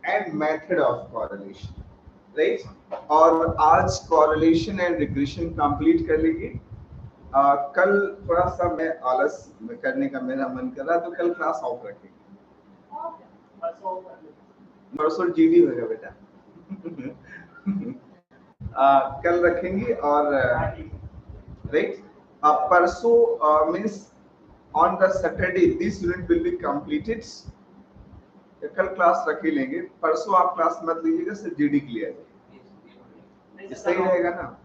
and method of correlation, right? और आज correlation and regression complete कर लेंगे। कल थोड़ा सा मैं आलस करने का मेरा मन कर रहा, तो कल क्लास ऑफ रखेंगे। परसों जीडी होगा बेटा। कल रखेंगे और राइट परसों means on the Saturday this unit will be completed. कल क्लास रख ही लेंगे, परसों आप क्लास मत लीजिएगा, सिर्फ जीडी क्लियर है, सही रहेगा ना?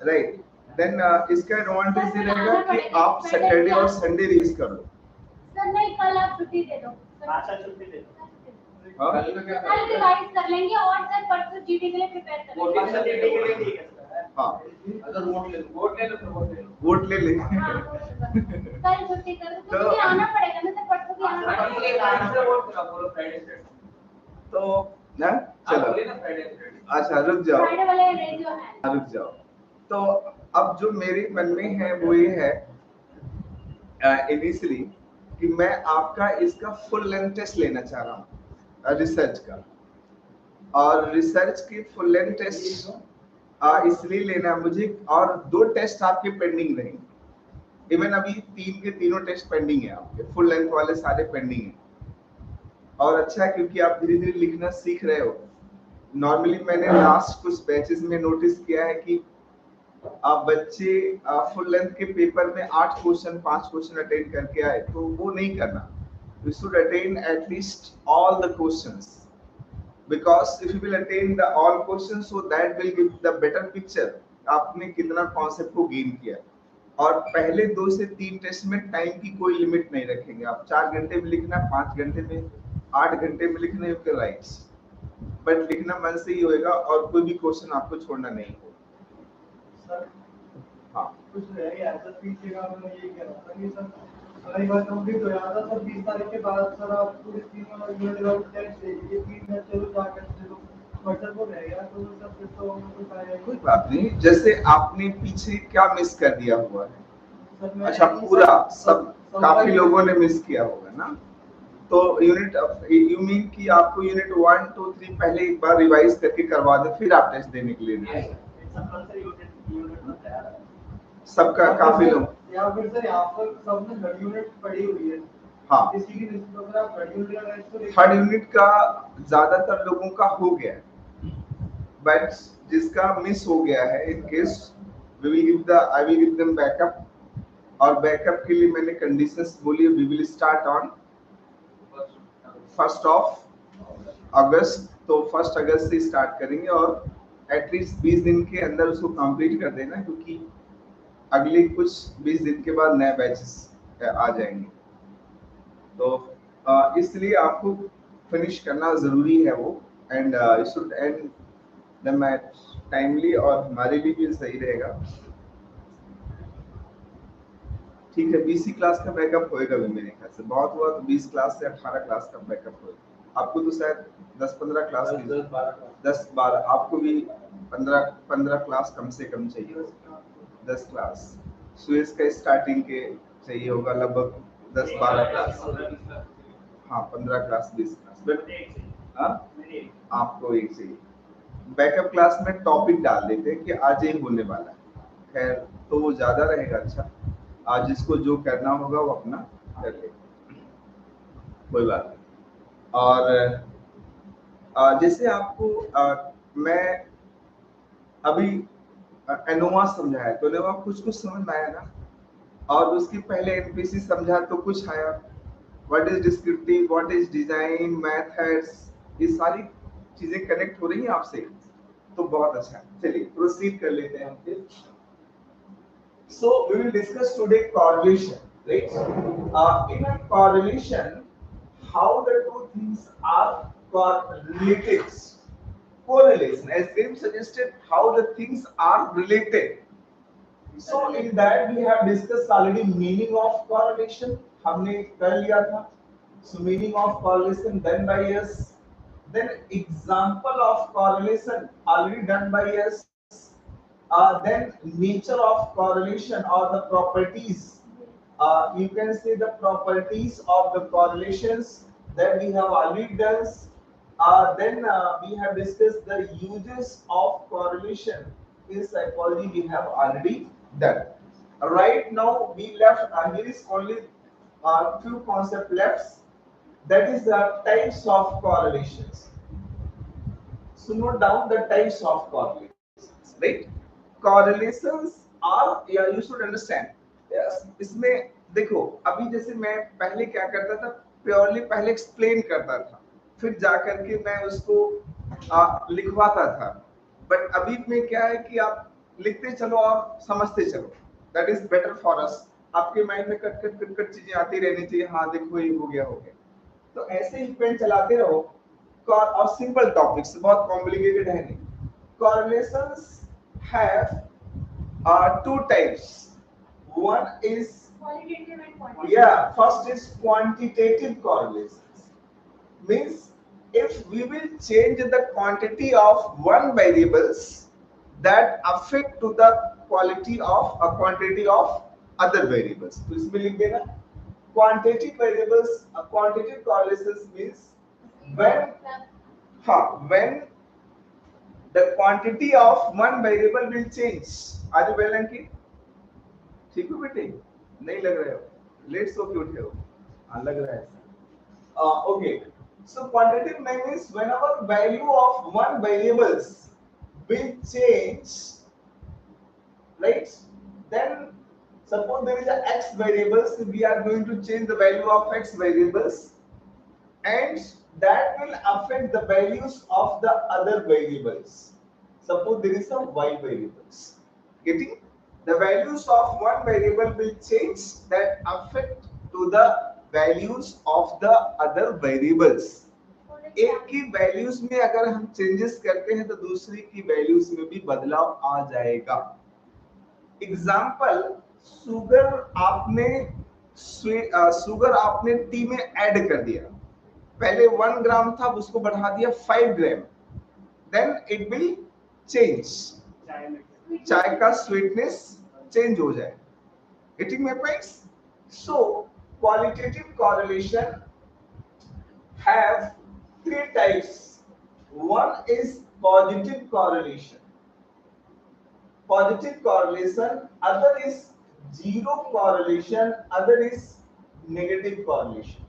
राइट देन इसका एडवांटेज ये रहेगा कि आप सैटरडे और संडे रिलीज कर लो। सर नहीं, कल आप छुट्टी दे दो। अच्छा छुट्टी दे दो, कल रिवाइज कर लेंगे और सर परसों जीडी के लिए प्रिपेयर कर लेंगे। हाँ अगर वोट ले लो तो वोट ले ले। कल छुट्टी कर दो, क्योंकि आना पड़ेगा ना, सर परसों भी आना पड़ेगा। तो ना चलो अच्छा रुक जाओ, फ्राइडे वाले रेडियो है, रुक जाओ। तो अब जो मेरे मन में है वो ये है इनिशियली कि मैं आपका इसका फुल लेंथ टेस्ट लेना चाह रहा हूँ रिसर्च का, और रिसर्च की फुल लेंथ टेस्ट इसलिए लेना मुझे, और 2 टेस्ट आपके पेंडिंग रहेंगे। इवन अभी 3 के तीनों टेस्ट पेंडिंग है आपके, फुल लेंथ वाले सारे पेंडिंग है। और अच्छा है क्योंकि आप धीरे धीरे लिखना सीख रहे हो। नॉर्मली मैंने लास्ट कुछ बैचेस में नोटिस किया है कि आप बच्चे फुल लेंथ के पेपर में 8 क्वेश्चन 5 क्वेश्चन अटेंड करके आए, तो वो नहीं करना। You should attain at least all the questions, because if you will attain the all questions, so that will give the better picture आपने कितना कॉन्सेप्ट को गेन किया। और पहले 2 से 3 टेस्ट में टाइम की कोई लिमिट नहीं रखेंगे। आप 4 घंटे में लिखना, 5 घंटे में, 8 घंटे में लिखना, यू कैन राइट, बट लिखना मन से ही होएगा और कोई भी क्वेश्चन आपको छोड़ना नहीं होगा। हाँ कुछ रह गया सर, पीछे का मैं यही कह रहा था कि सर हमारी बात कंप्लीट हो जाता सर 20 तारीख के बाद सर आप पूरे 3 यूनिट वाला टेस्ट ले लीजिए, 3 में चलो जाकर चलो बटन वो रह गया तो सर फिर तो कुछ आएगा। कोई बात नहीं, जैसे आपने पीछे क्या मिस कर दिया हुआ है? सर अच्छा पूरा सब काफी लोगों ने मिस किया होगा ना। तो यूनिट यू मीन कि आपको यूनिट 1 2 3 पहले एक बार रिवाइज करके करवा दे, फिर आप टेस्ट देने के लिए जाए। सबका काफी लोग या फिर सर यहाँ पर सबने थर्ड यूनिट पढ़ी हुई है। हाँ इसी की निस्बत आप थर्ड यूनिट का टेस्ट तो थर्ड यूनिट का ज्यादातर लोगों का हो गया है, बट जिसका मिस हो गया है in case we will give the I will give them backup. और बैकअप के लिए मैंने कंडीशंस बोली, we will start on 1 August. तो 1 अगस्त से स्टार्ट करेंगे और एटलीस्ट 20 दिन के अंदर उसको कंप्लीट कर देना, क्योंकि अगले कुछ 20 दिन के बाद नए बैचेस आ जाएंगे। तो इसलिए आपको फिनिश करना जरूरी है वो, and it should and the match timely, और हमारे लिए भी सही रहेगा। ठीक है, 20 क्लास का बैकअप होएगा भी मेरे ख्याल से, बहुत हुआ तो 20 क्लास से 18 क्लास का बैकअप होएगा। आपको तो शायद 10-15 क्लास की 10-12 आपको भी 15 क्लास कम से कम चाहिए। 10 क्लास सुएज का स्टार्टिंग के चाहिए होगा, लगभग 10-12 क्लास। हाँ 15 क्लास 20 क्लास, बट आपको एक चाहिए। बैकअप क्लास में टॉपिक डाल देते हैं कि आज ये होने वाला है, खैर तो वो ज्यादा रहेगा। अच्छा आज जिसको जो करना होगा वो अपना कर ले, कोई बात नहीं। और जैसे आपको मैं अभी एनोवा समझाया, तो एनोवा कुछ कुछ समझ में आया ना, और उसके पहले एनपीसी समझा तो कुछ आया। What is descriptive, what is design, methods, ये सारी चीजें कनेक्ट हो रही हैं आपसे, तो बहुत अच्छा। चलिए प्रोसीड कर लेते हैं हम फिर। So we will discuss today correlation, right? In a correlation, how the two things are correlated. Correlation, as name suggested, how the things are related. So in that we have discussed already meaning of correlation. हमने कर लिया था. So meaning of correlation done by us. Then example of correlation already done by us. Then nature of correlation or the properties. You can say the properties of the correlations that we have already done. Then we have discussed the uses of correlation in psychology. We have already done. Right now we left, here is only few concepts left. That is the types of correlations. So note down the types of correlations, right? Correlations are, yeah, you should understand. Yes, इसमें देखो, अभी जैसे मैं पहले क्या करता था, purely पहले एक्सप्लेन करता था, फिर जाकर के मैं उसको लिखवाता था. बट अभी में क्या है कि आप लिखते चलो और समझते चलो. That is better for us. आपके माइंड में कट कट कट कट चीजें आती रहनी चाहिए. हाँ देखो ये हो गया. तो ऐसे ही पेन चलाते रहो. और सिंपल टॉपिक्स, बहुत कॉम्प्लिकेटेड है नहीं. Correlations have two types. One is qualitative and quantitative. Yeah, first is quantitative correlations. Means if we will change the quantity of one variables, that affect to the quality of a quantity of other variables. तो इसमें लिख देना quantitative variables. Quantitative correlations means when the quantity of one variable will change. Are you well, Ankit? ठीक हो बेटे? नहीं लग रहे हो? लेट सो क्यों उठे हो? हाँ लग रहा है. Okay. So quantitative means whenever value of one variables will change, right? Then suppose there is a x variables, we are going to change the value of x variables, and that will affect the values of the other variables. Suppose there is some y variables. Getting? The values of one variable will change, that affect to the values of the other variables. एक की values में अगर हम changes करते हैं तो दूसरी की वैल्यूज में भी बदलाव आ जाएगा. एग्जाम्पल, शुगर आपने टी में ऐड कर दिया. पहले 1 ग्राम था, उसको बढ़ा दिया 5 gram. Then it will change. चाय का स्वीटनेस चेंज हो जाए. Getting my points? So qualitative correlation have 3 types. One is positive correlation. Positive correlation. Other is zero correlation. Other is negative correlation.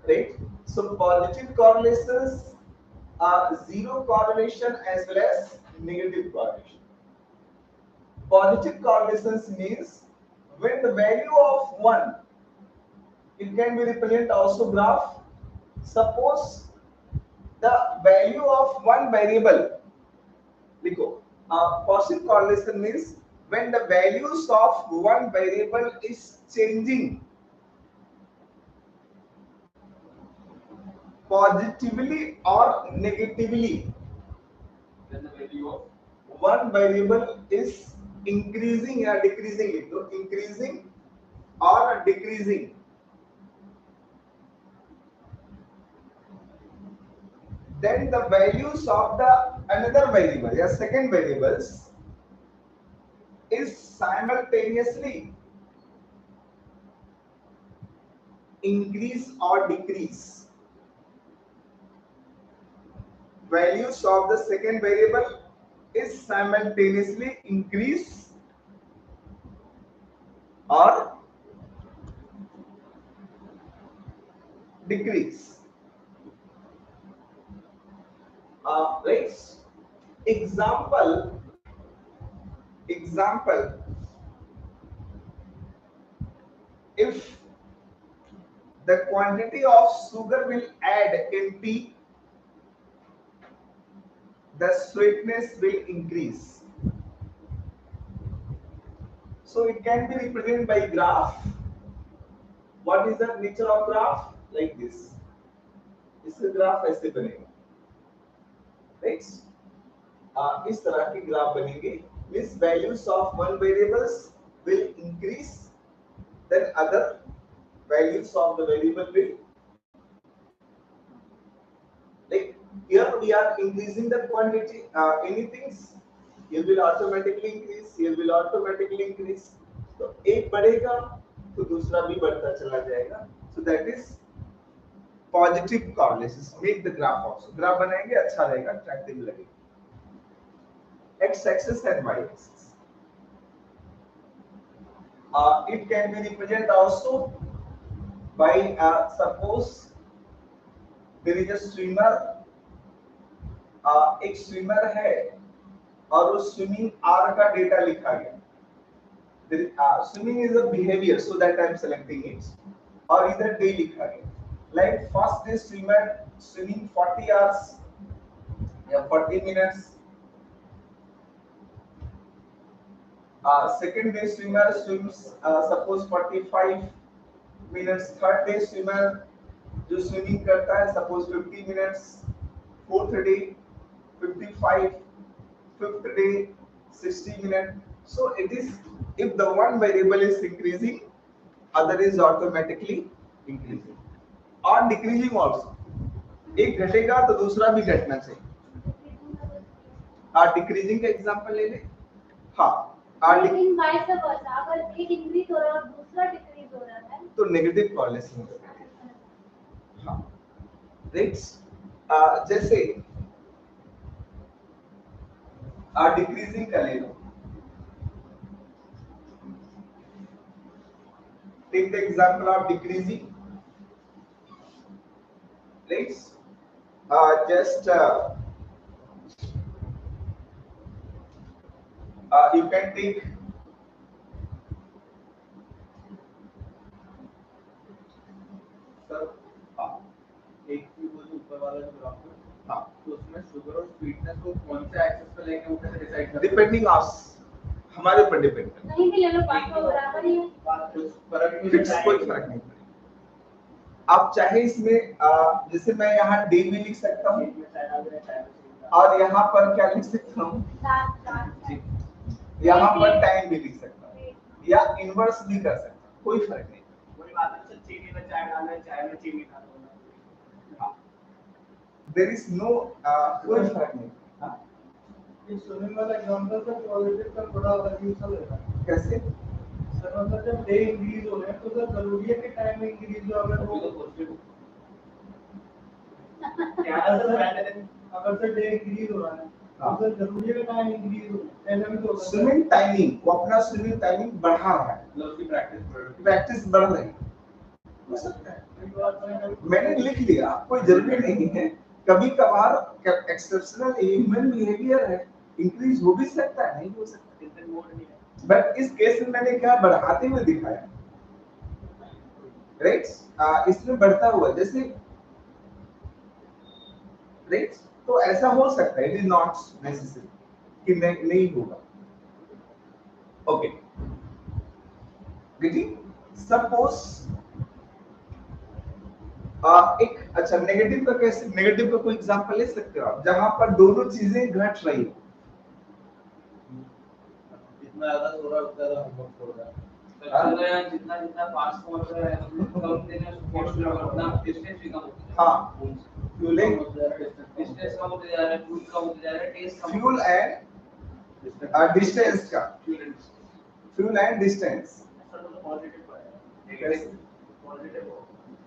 Right? So positive correlations are zero correlation as well as negative correlation. Positive correlations means when the value of 1, it can be represented also graph. Suppose the value of one variable, लिखो. Positive correlation means when the values of one variable is changing positively or negatively. When the value of one variable is increasing or decreasing, so increasing or decreasing. Then the values of the another variable, yeah, second variables is simultaneously increase or decrease. Values of the second variable is simultaneously increase or decrease. Right? Example, if the quantity of sugar will add in tea, the sweetness will increase. So it can be represented by graph. What is the nature of graph? Like this. इसका graph ऐसे बनेगा. Right? इस तरह के graph बनेंगे. Means values of one variables will increase, then other values of the variable will. Like here we are increasing the quantity. Anything here will automatically increase. Here will automatically increase. तो एक बढ़ेगा तो दूसरा भी बढ़ता चला जाएगा. So that is positive correlations make the graph also, graph बनाएंगे अच्छा रहेगा, अट्रैक्टिव लगेगा। X axis and Y axis, it can be represented also by suppose there is a swimmer, एक स्विमर है और उस स्विमिंग आर का डेटा लिखा गया। Swimming is a behavior, so that I am selecting it, और इधर डे लिखा गया, like first day swimmer swimming 40 hours या 40 minutes, second day swimmer swims suppose 45 minutes, third day swimmer जो स्विमिंग करता है suppose 50 minutes, fourth day 55, fifth day 60 minutes. So it is, if the one variable is increasing, other is automatically increasing or decreasing also. एक घटेगा तो दूसरा भी घटना चाहिए। डिक्रीजिंग का एग्जांपल ले ले। हाँ, लेकिन वाइस वर्सा, अगर एक इंक्रीज हो रहा है और दूसरा डिक्रीज हो रहा है तो नेगेटिव कॉर्लेशन होगा। हाँ, राइट्स, जैसे डिक्रीजिंग का ले लो, take the example of decreasing, let's just you can take एक वो जो ऊपर वाला जो ग्राफ है, हाँ, तो उसमें शुगर और स्वीटनेस को कौन से एक्सेस पे लेके वो कैसे डिसाइड करते हैं? डिपेंडिंग ऑन हमारे ऊपर डिपेंड करता कहीं भी ले लो, बात तो बराबर ही है, कुछ फर्क नहीं है, कोई फर्क नहीं पड़ेगा। आप चाहे इसमें जैसे मैं यहाँ डे भी लिख सकता हूँ और यहाँ पर क्या लिख सकता हूँ, यहाँ पर टाइम भी लिख सकता हूँ या इनवर्स भी कर सकता हूँ, कोई फर्क नहीं। वही बात है, चीनी में चाय डालना है, चाय में चीनी डालना है। There is no कोई फर्क नहीं। हाँ, ये स्विमिंग वाला एग्जांपल का पॉजिटिव का थोड़ा यूजफुल है। कैसे? सर मतलब जब डे इंक्रीज हो रहे हैं तो सर जरूरी है कि टाइम में इंक्रीज हो, अगर वो अगर सर डे इंक्रीज हो रहा है तो सर जरूरी है कि टाइम इंक्रीज हो, ऐसा भी तो होगा। स्विमिंग टाइमिंग, वो अपना स्विमिंग टाइमिंग बढ़ा रहा है, मतलब उसकी प्रैक्टिस बढ़ रही है, हो सकता है। मैंने लिख लिया, कोई जरूरी नहीं है, कभी कभार एक्सेप्शनल ह्यूमन बिहेवियर है, इंक्रीज हो भी सकता है, नहीं हो सकता, बट इस केस में मैंने क्या बढ़ाते हुए दिखाया, राइट? इसमें बढ़ता हुआ जैसे, राइट? तो ऐसा हो सकता है, इट इज नॉट नेसेसरी कि नहीं होगा। Okay, getting? सपोज एक अच्छा नेगेटिव का कैसे, नेगेटिव का कोई एग्जांपल ले सकते हो आप, जहां पर दोनों चीजें घट रही हो। जितना ज्यादा सो रहा है उतना ज्यादा होमवर्क छोड़ रहा है। जितना जितना फास्ट पहुंच रहा है, कम देने सपोर्ट करना, डिस्टेंस भी कम होती है। हाँ, फ्यूलिंग, डिस्टेंस कम होते जा रहा है, फ्यूल कम होते जा रहा है, टेस्ट कम, फ्यूल एंड डिस्टेंस का, फ्यूल एंड डिस्टेंस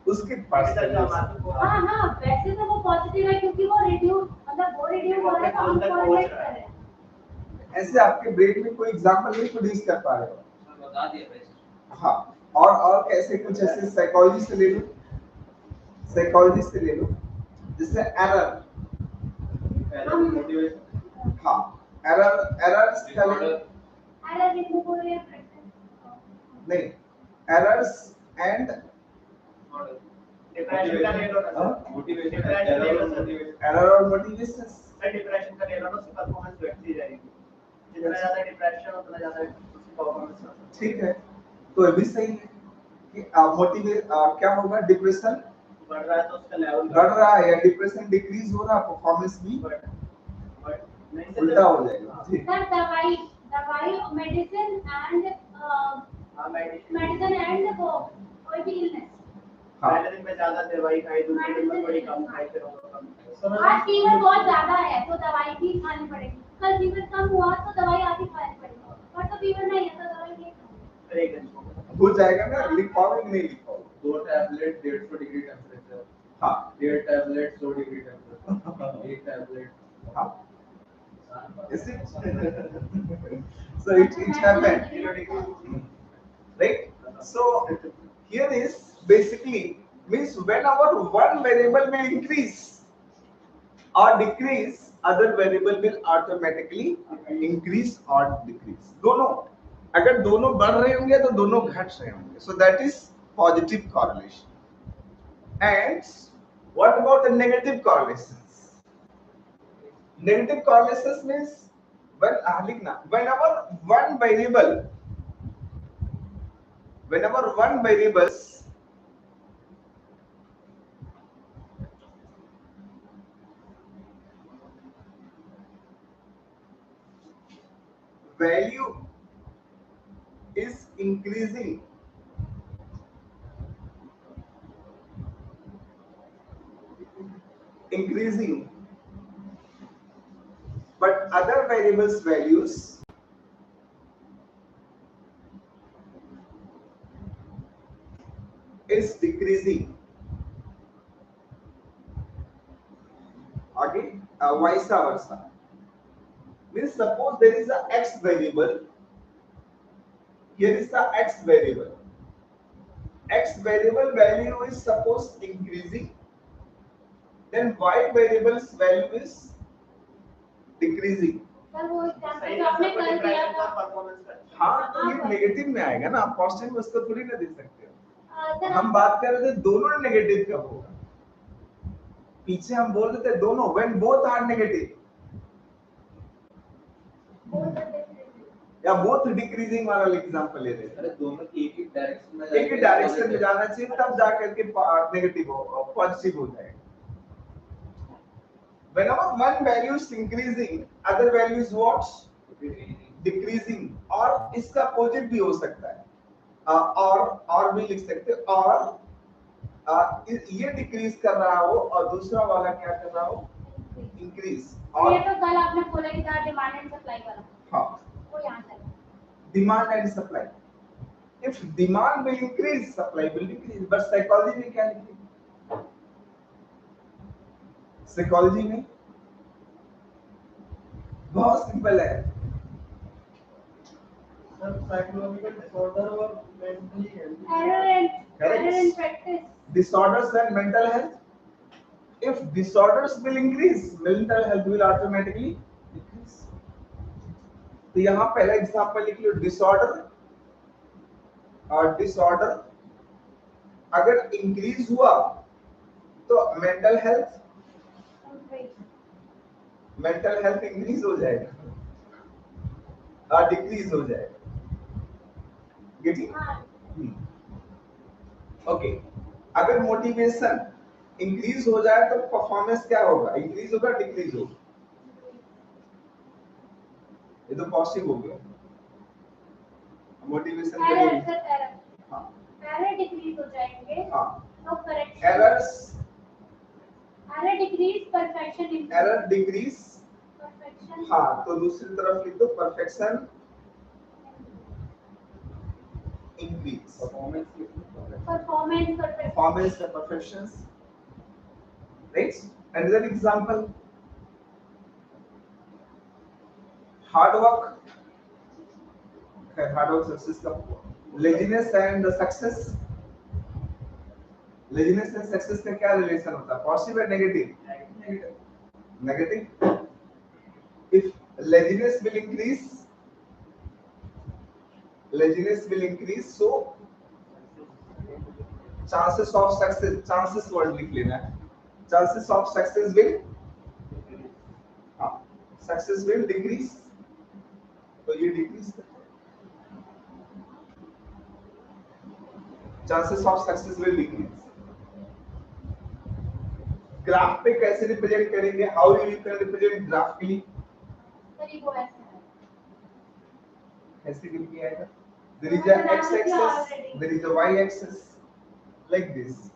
उसके पास। हाँ हाँ, वैसे तो वो पॉजिटिव है क्योंकि वो रिड्यूस, मतलब वो रिड्यूस हो रहा है तो हम कोरिलेट कर रहे हैं। ऐसे आपके ब्रेन में कोई एग्जांपल नहीं प्रोड्यूस कर पा रहे हो? बता दिया भाई। हाँ, और कैसे, कुछ ऐसे साइकोलॉजी से ले लो, साइकोलॉजी से ले लो, जैसे एरर, मोटिवेशन, हाँ, एरर्स का ले, एरर रिमूव हो रही है, नहीं, एरर्स एंड डिप्रेशन का ले लो ना, मोटिवेशन, एरर और मोटिवेशन। डिप्रेशन का ले लो ना, उसकी परफॉर्मेंस बढ़ती जाएगी, जितना ज्यादा डिप्रेशन उतना ज्यादा उसकी परफॉर्मेंस। ठीक है, तो ये भी सही है कि क्या होगा, डिप्रेशन बढ़ रहा है तो उसका लेवल बढ़ रहा है या डिप्रेशन डिक्रीज हो रहा है, परफॉर्मेंस भी उल्टा हो जाएगा। ठीक, सर दवाई मेडिसिन एंड वो कोई भी इलनेस, पहले दिन में ज्यादा दवाई खाई, दूसरे दिन में थोड़ी कम खाई, फिर और कम। आज फीवर बहुत ज्यादा है तो दवाई भी खानी पड़ेगी, कल फीवर कम हुआ तो दवाई आधी खानी पड़ेगी, और तो फीवर नहीं है तो दवाई नहीं खानी। हो जाएगा ना, लिख पाओगे कि नहीं लिख पाओगे? 2 टैबलेट 150 डिग्री टेंपरेचर, हाँ 1.5 टैबलेट 100 डिग्री टेम्परेचर 1 टैबलेट हाँ is it so it happened right so here is basically means whenever one variable will increase or decrease other variable will automatically increase or decrease दोनों अगर दोनों बढ़ रहे होंगे तो दोनों घट रहे होंगे so that is positive correlation and what about the negative correlations negative correlations means when लिखना whenever one variables value is increasing but other variables values is decreasing again vice versa means suppose there is a x variable here is the x variable value is suppose increasing then y variable's value is decreasing sir वो example जो आपने कर दिया था हाँ तो ये negative में आएगा ना आप पॉजिटिव में उसको थोड़ी ना दे सकते हो सर हम बात कर रहे थे दोनों नेगेटिव कब होगा पीछे हम बोल रहे थे दोनों व्हेन बोथ आर नेगेटिव या बोथ डिक्रीजिंग वाला एग्जांपल ले रहे थे अरे दोनों एक ही डायरेक्शन में जाना चाहिए तब जाकर के नेगेटिव हो पॉजिटिव हो जाएगा whenever one value is increasing other value is what decreasing और इसका अपोजिट भी हो सकता है और भी लिख सकते हैं और ये डिक्रीज कर रहा हो और दूसरा वाला क्या कर रहा हो इंक्रीज और ये तो कल आपने बोला कि था डिमांड एंड सप्लाई वाला हाँ वो यहाँ से demand and supply if demand will increase supply will decrease but psychology में क्या लिखी साइकोलॉजी में बहुत सिंपल है सर साइकोलॉजिकल डिसऑर्डर और mentally health error in practice disorders and mental health if disorders will increase mental health will automatically decrease तो यहाँ पहला एग्जांपल लिख लो डिसऑर्डर और डिसऑर्डर अगर इंक्रीज हुआ तो मेंटल हेल्थ इंक्रीज हो जाएगा और डिक्रीज हो जाएगा गेटिंग ओके अगर मोटिवेशन इंक्रीज हो जाए तो परफॉर्मेंस क्या होगा इंक्रीज होगा डिक्रीज होगा ये तो पॉजिटिव हो गया मोटिवेशन के लिए एरर डिक्रीज हो जाएंगे हाँ तो correction errors error decrease perfection error decrease perfection हाँ तो दूसरी तरफ लिख दो perfection increase performance performance and perfections right another example hard work success का laziness and success laziness and success का क्या रिलेशन होता है पॉजिटिव या negative negative if laziness will increase so chances of success chances word लिख लेना है chances of success will decrease तो ये decrease chances of success will decrease graph पे कैसे रिप्रेजेंट करेंगे how you can represent graphically sir वो ऐसे लिख के आएगा there is a x-axis there is a y-axis like this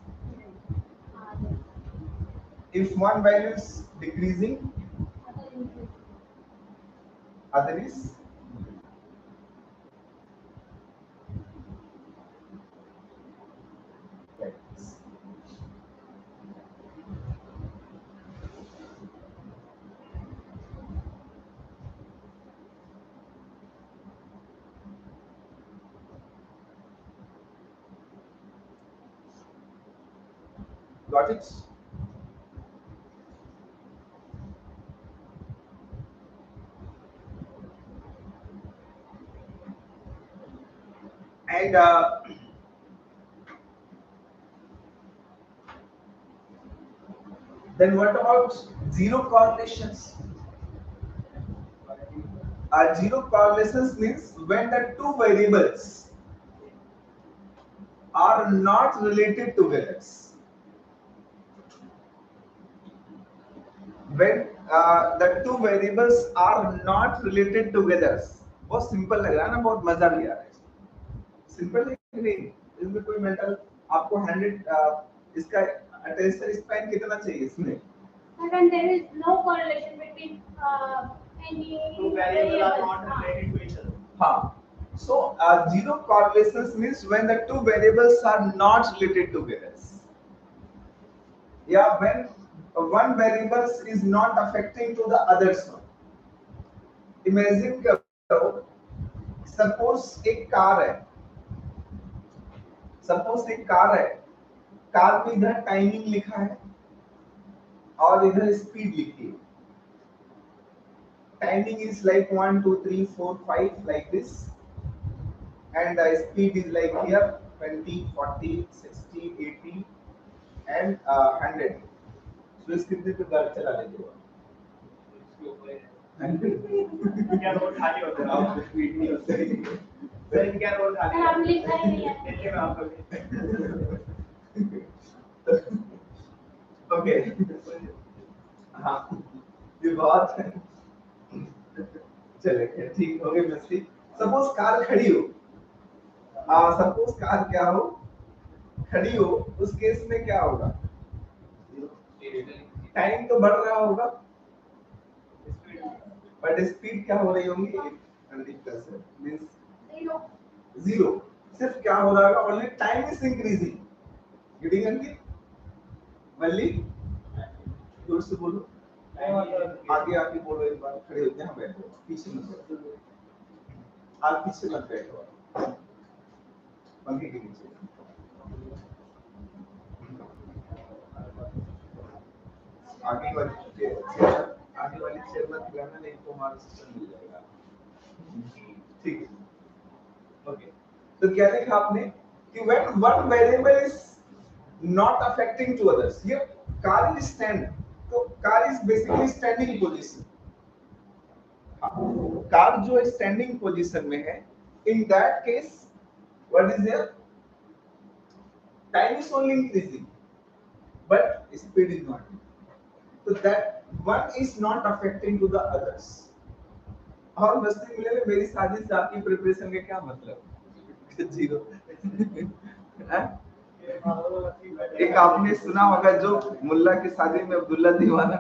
if one value is decreasing other is like this Got it? And then what about zero correlations? Zero correlations means when the two variables are not related together. When the two variables are not related together. बहुत simple लग रहा है ना, बहुत मजा भी आ रहा है. सिंपल है कि नहीं? इसमें कोई मेंटल आपको 100 इसका अटेंशन स्पैन कितना चाहिए इसमें? When there is no correlation between any two variables are not related to each other. हाँ. So zero correlations means when the two variables are not related together. Yeah, when one variable is not affecting to the others one. Imagine करो, suppose एक car है. Suppose एक car है. Car में इधर timing लिखा है और इधर स्पीड लिखी है. Timing is like 1, 2, 3, 4, 5 like this, and the speed is like here 20, 40, 60, 80, and 100. So इस कितने पे गाड़ी चला लेते हो? क्या रोड खाली होता है? आप स्पीड नहीं होता है. सर क्या रोड खाली है? हम लिखा ही नहीं है. देखिए मैं आपको ओके. हाँ, ये बात है. चले ठीक हो गई मिस्टेक. सपोज कार खड़ी हो. सपोज कार क्या हो? खड़ी हो. उस केस में क्या होगा? टाइम तो बढ़ रहा होगा, बट स्पीड क्या हो रही होगी? 100% मींस जीरो. सिर्फ क्या हो रहा होगा? Only time is increasing. Getting Ankit? मल्ली जोर से बोलो. आगे आके बोलो. एक बार खड़े होते हैं, बैठो. पीछे मत बैठो. आप पीछे मत बैठो. पंखे के नीचे. आगे वाली चेयर मत हिलाना, नहीं तो हमारा सिस्टम मिल जाएगा. ठीक है. ओके. तो क्या देखा आपने कि when one variable is not affecting to others. ये car is stand. तो car is basically standing position. Car जो स्टैंडिंग पोजीशन में है, in that case what is there? Time is only increasing but speed is not. तो that one is not affecting to the others. और मस्ती मिले में मेरी शादी से आपकी प्रिपरेशन का क्या मतलब? जीरो. एक आपने सुना होगा जो मुल्ला की शादी में अब्दुल्ला दीवाना.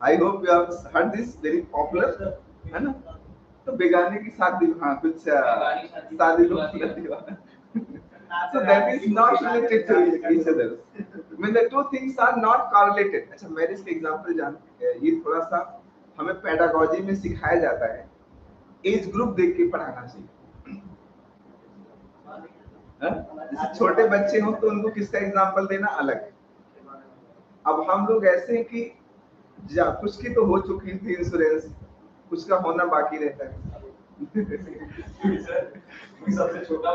I hope you have heard this, very popular है ना. तो बेगाने की शादी, हाँ कुछ शादी लोग दीवाना. So that is not related to each other. When the two things are not correlated. अच्छा मैरिज का एग्जांपल जान, ये थोड़ा सा हमें पेडागोजी में सिखाया जाता है. एज ग्रुप देख के पढ़ाना चाहिए. छोटे बच्चे हो तो उनको किसका एग्जांपल देना अलग है. अब हम लोग ऐसे हैं कि कुछ की तो हो चुकी थी इंश्योरेंस, कुछ का होना बाकी रहता है. सबसे छोटा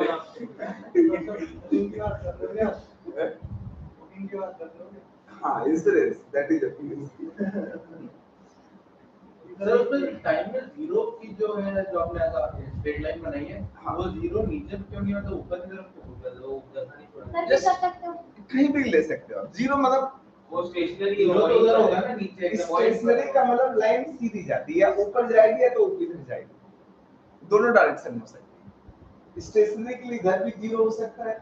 हाँ इंश्योरेंस दैट इज सर उसमें टाइम में जीरो की जो है, जो आपने ऐसा स्ट्रेट लाइन बनाई है, वो जीरो नीचे क्यों नहीं होता, ऊपर की तरफ क्यों होता है? वो उधर नहीं छोड़ा. कहीं भी ले सकते हो. जीरो मतलब वो स्टेशनरी उधर होगा ना नीचे. स्टेशनरी का मतलब लाइन सीधी जाती है, या ऊपर जाएगी या तो इधर जाएगी. दोनों डायरेक्शन हो सकती है. स्टेशनरी के लिए इधर भी जीरो हो सकता है,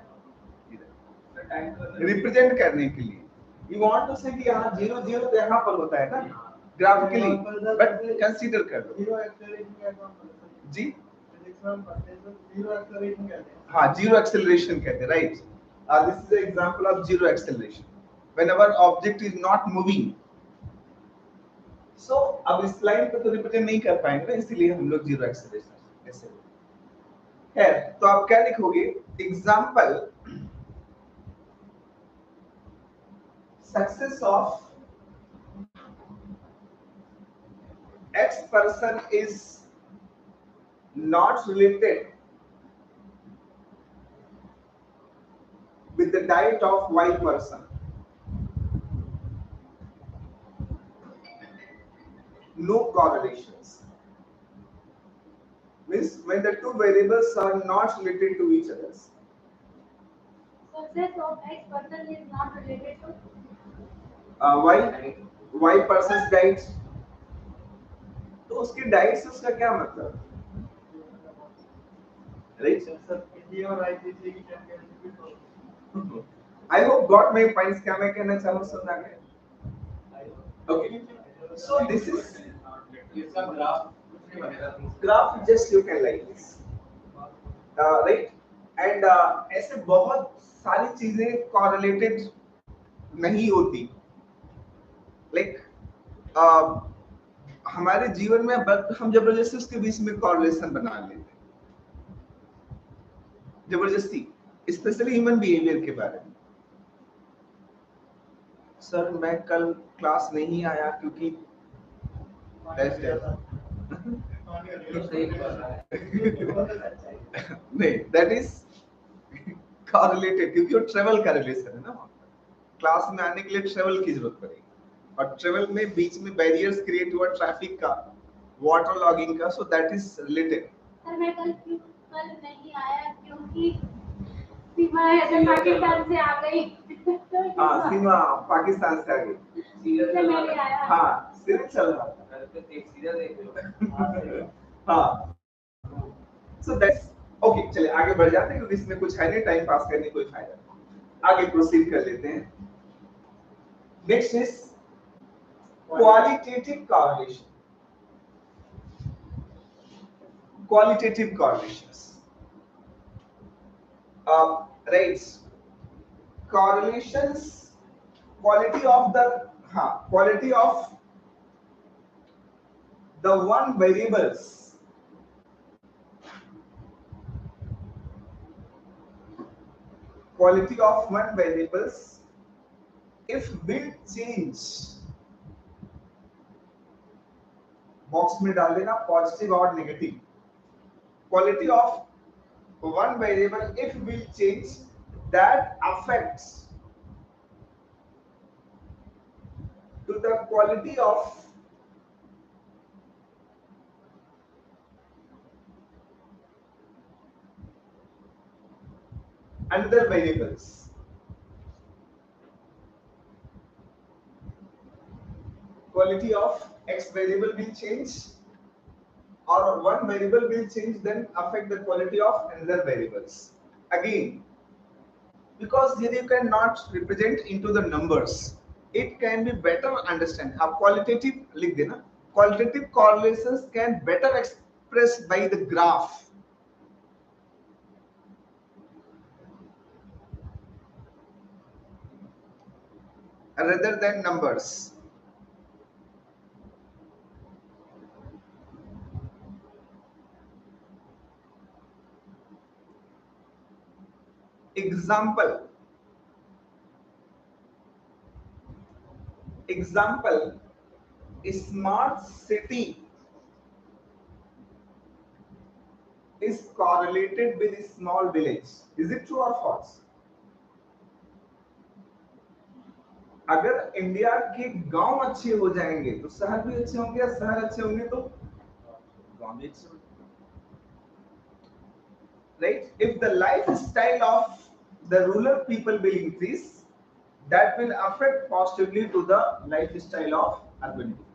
रिप्रेजेंट करने के लिए. यू वांट टू से कि यहाँ जीरो जीरो तो यहाँ पर होता है ना ग्राफिकली, बट कंसीडर कर लो. जीरो एक्सेलरेशन का एग्जांपल जी. जीरो एक्सेलरेशन कहते हैं. हाँ जीरो एक्सेलरेशन कहते हैं. Right. This is an example of zero acceleration whenever object is not moving. So अब इस लाइन पे तो रिप्रेजेंट नहीं कर पाएंगे ना, इसीलिए हम लोग जीरो एक्सेलरेशन ऐसे है. तो आप क्या लिखोगे? Example success of X person is not related with the diet of Y person. No correlations. Means when the two variables are not related to each other. Success of X person is not related to Y person's diet. तो उसकी diet से उसका क्या मतलब? Right? I hope got my points. क्या मैं कहना चाहूँ समझा गया? Okay. So this is graph just you can like this, right? And ऐसे बहुत सारी चीजें correlated नहीं होती. Like हमारे जीवन में हम जबरदस्ती उसके बीच में correlation बना लेते हैं. जबरदस्ती, स्पेशली ह्यूमन बिहेवियर के बारे में. सर मैं कल क्लास नहीं आया क्योंकि टेस्ट है. नहीं, दैट इज कॉरिलेटेड क्योंकि वो ट्रेवल का रिलेशन है ना. क्लास में आने के लिए ट्रेवल की जरूरत पड़ेगी और ट्रेवल में बीच में बैरियर्स क्रिएट हुआ ट्रैफिक का, वाटर लॉगिंग का, सो दैट इज रिलेटेड. सर मैं कल नहीं आया क्योंकि सीमा पाकिस्तान से आ गई. हाँ, सीमा पाकिस्तान से आ गई. सीरियल हाँ, सीरियल चल रहा था. सीरियल देख रहे हो. हाँ, सो दैट्स ओके. चलिए आगे बढ़ जाते हैं क्योंकि इसमें कुछ है नहीं, टाइम पास करने कोई फायदा नहीं. आगे प्रोसीड कर लेते हैं. Next is qualitative correlation. Qualitative correlations. Right, correlations, quality of the one variables if will change, box में डाल देना पॉजिटिव और negative. Quality of one variable if will change that affects to the quality of another variables. Quality of X variable will change or one variable will change, then affect the quality of another variables. Again, because here you cannot represent into the numbers, it can be better understand. आप qualitative लिख देना. Qualitative correlations can better express by the graph. Rather than numbers. Example, a smart city is correlated with a small village. Is it true or false? अगर India के गांव अच्छे हो जाएंगे तो शहर भी अच्छे होंगे, या शहर अच्छे होंगे तो गांव भी अच्छे होंगे. Right? If the lifestyle of the rural people will increase, that will affect positively to the lifestyle of urban people.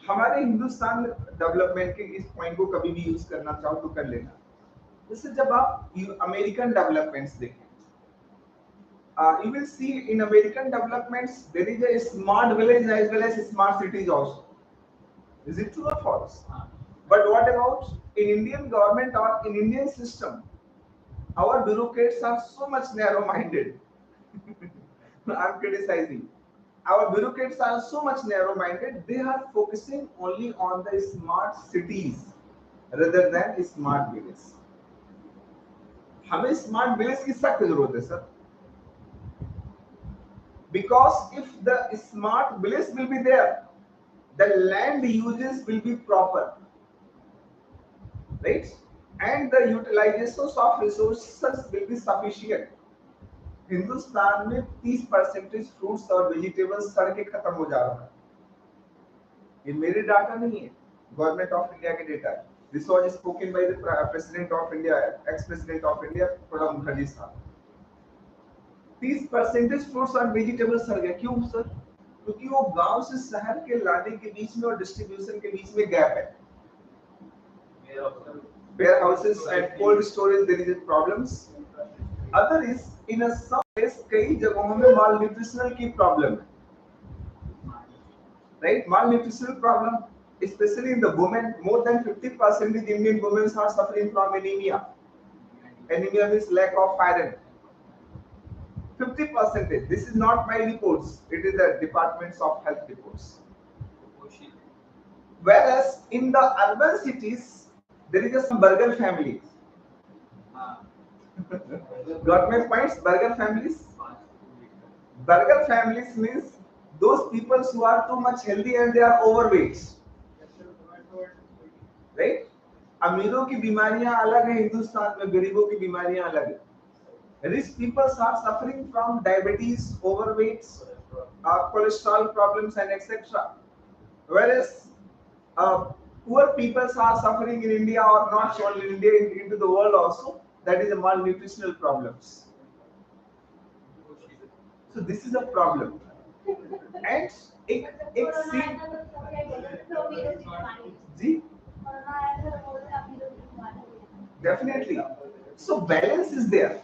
हमारे हिंदुस्तान डेवलपमेंट के इस पॉइंट को कभी भी यूज करना चाहो तो कर लेना. जैसे जब आप अमेरिकन डेवलपमेंट्स देखें, you will see in American developments there is a smart village as well as smart cities also. Is it true or false? But what about in Indian government or in Indian system? Our bureaucrats are so much narrow-minded. I'm criticizing. Our bureaucrats are so much narrow-minded. They are focusing only on the smart cities rather than smart villages. हमें smart village की सख्त जरूरत है sir. Because if the smart village will be there, the land uses will be proper, right? And the utilization of resources will be sufficient. Hindustan में 30% fruits और vegetables सड़ के खत्म हो जा रहा है। ये मेरे डाटा नहीं है, गवर्नमेंट ऑफ इंडिया के डेटा है। This was spoken by the President of India, ex-President of India, Pranab Mukherjee साहब। 30% फ्रूट्स और वेजिटेबल्स सड़ गए। क्यों सर? क्योंकि वो गांव से शहर के लाने के बीच में और डिस्ट्रीब्यूशन के बीच में गैप है। Warehouses and cold storage there is problems. Other is in a some place कई जगहों में malnutritional की problem है, right? Malnutritional problem, especially in the women. More than 50% Indian women are suffering from anemia. Anemia means lack of iron. 50%. This is not my reports. It is the departments of health reports. Whereas in the urban cities, there is some burger families. Got my points? Burger families. Burger families means those people who are too much healthy and they are overweight. Right? अमीरों की बीमारियां अलग है हिंदुस्तान में, गरीबों की बीमारियां अलग है। Rich people are suffering from diabetes, overweight, cholesterol problems, and etc. Whereas poor people are suffering in India, or not only in India, into the world also. That is a malnutritional problems. So this is a problem. And एक scene जी definitely. So balance is there.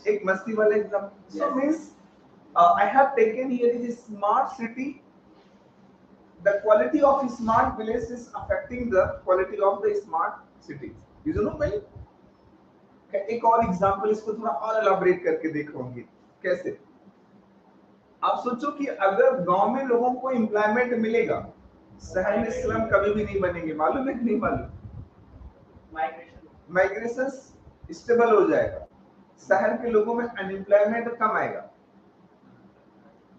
एक मस्ती वाला exam. So means I have taken here is smart city. The quality of smart village is affecting the quality of the smart cities. You know भाई? एक और example इसको थोड़ा और elaborate करके देखोगे कैसे. आप सोचो कि अगर गांव में लोगों को एम्प्लॉयमेंट मिलेगा, शहर में स्लम कभी भी नहीं बनेंगे. मालूम है कि नहीं मालूम? माइग्रेशन स्टेबल हो जाएगा, शहर के लोगों में अनएम्प्लॉयमेंट कम आएगा,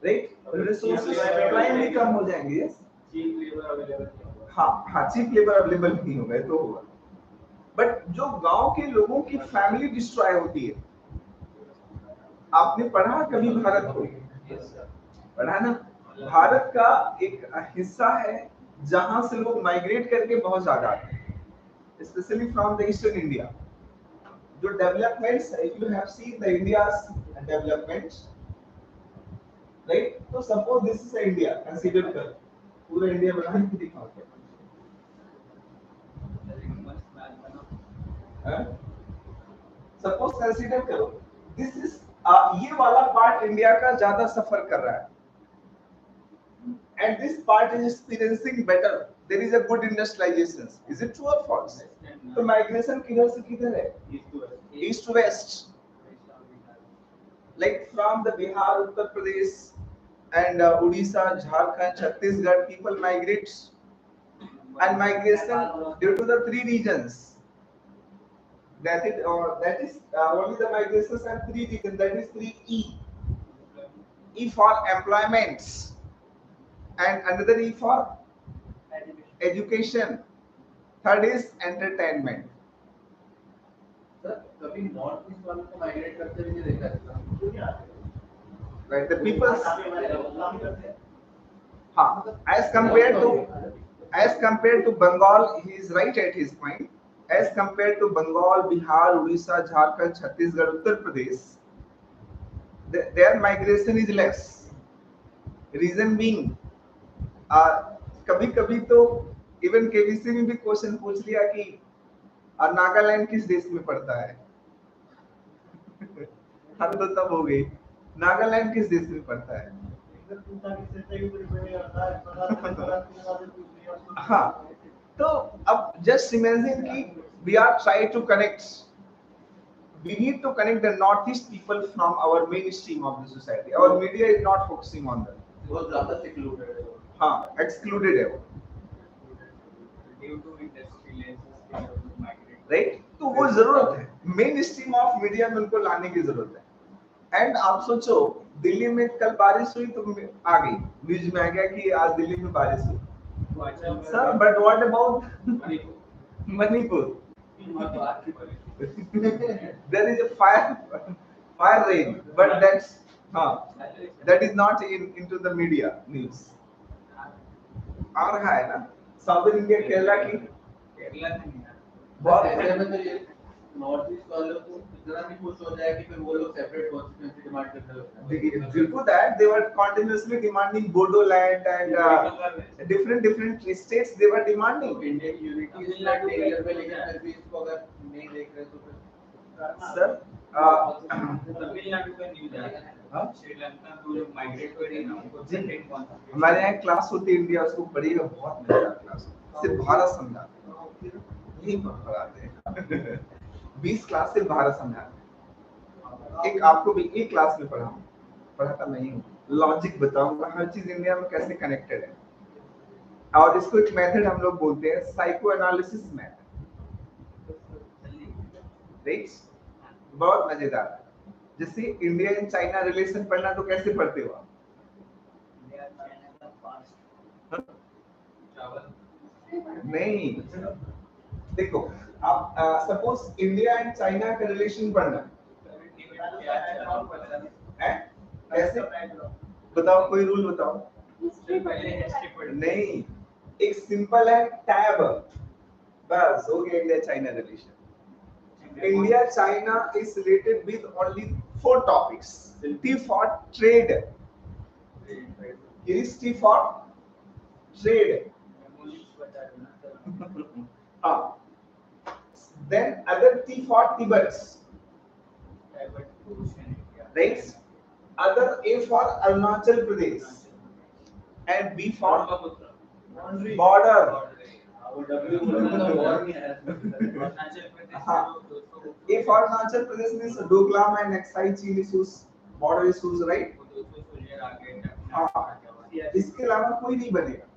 राइट? रिसोर्सेज सप्लाई भी कम हो जाएंगे. चीप लेबर अवेलेबल हाँ चीप लेबर अवेलेबल नहीं होगा तो होगा. बट जो गांव के लोगों की फैमिली डिस्ट्रॉय होती है. आपने पढ़ा कभी भारत को? पढ़ा ना? भारत का एक हिस्सा है जहां से लोग माइग्रेट करके बहुत ज्यादा आते हैं, specially from the eastern India. जो developments, if you have seen the India's development, right? तो suppose this is India, consider कर पूरा इंडिया बना के दिखाओ. सपोज कंसीडर करो दिस इज ये वाला पार्ट इंडिया का ज्यादा सफर कर रहा है and this part is experiencing better. There is a good industrialization. Is it true or false? तो माइग्रेशन किधर से किधर है? East to west. Like from the Bihar, Uttar Pradesh and Odisha, Jharkhand, Chhattisgarh, people migrate. And migration due to the three regions. That is only the migrations and three regions. That is 3E. E for employments. And another E for education. Third is entertainment. Sir, कभी north east वालों को migrate करते भी नहीं देखा है. Right, the people. हाँ, as compared to Bengal, he is right at his point. As compared to Bengal, Bihar, Odisha, Jharkhand, Chhattisgarh, Uttar Pradesh, their migration is less. Reason being, कभी-कभी तो इवन केबीसी में भी question पूछ लिया कि नागालैंड किस देश में पड़ता है. हम तो तब हो गई, नागालैंड किस देश में पड़ता है. हाँ, तो अब जस्ट इमेजिन कि we are trying to connect. We need to connect the northeast people from our mainstream of the society. Our media is not focusing on them. बहुत ज़्यादा secluded है. हाँ, excluded है वो. Due to industrialization, right? तो वो जरूरत है. Mainstream of media में उनको लाने की जरूरत है. And आप सोचो दिल्ली में कल बारिश हुई तो आ गई, न्यूज में आ गया कि आज दिल्ली में बारिश हुई। Sir but what about Manipur? There is a fire rain, but that is not into the media news. आ रहा है ना साउथ इंडिया, केरला की बहुत ऐसे में तो ये नॉर्थ ईस्ट वालों को इतना भी खुश हो जाए कि फिर वो लोग सेपरेट कॉन्स्टिट्यूंसी डिमांड करने लगते हैं। due to that they were continuously demanding Bodoland and different states they were demanding. Indian unity is not danger में, लेकिन फिर भी इसको अगर नहीं देख रहे तो फिर सर तमिलनाडु का न्यूज आया है, श्रीलंका को जो माइग्रेट हुए हैं ना उनको सेकंड कॉन्सेप्ट हमारे यहाँ क्लास होती है इंडिया, उसको पढ़िएगा, बहुत मजेदार क्लास, सिर्फ भारत समझाते हैं, यही पढ़ाते हैं 20 क्लास सिर्फ भारत समझाते हैं। एक आपको भी एक क्लास में पढ़ाता नहीं हूँ, लॉजिक बताऊंगा, हर चीज इंडिया में कैसे कनेक्टेड है, और इसको एक मेथड हम लोग बोलते हैं साइको एनालिसिस मेथड, राइट? बहुत मजेदार है। जैसे इंडिया एंड चाइना रिलेशन पढ़ना तो कैसे पढ़ते हो आप? नहीं, देखो आप सपोज इंडिया एंड चाइना का रिलेशन पढ़ना है, कैसे बताओ, कोई रूल बताओ। नहीं, एक सिंपल है टैब, बस हो गया India China relation. India China is related with only 4 topics. T for trade. Here is T for trade. Then other T for Tibet. Right? Other A for Arunachal Pradesh. And B for border. A for Arunachal Pradesh means Doklam and Naxai Chin issues, border issues, right? इसके अलावा कोई नहीं बनेगा।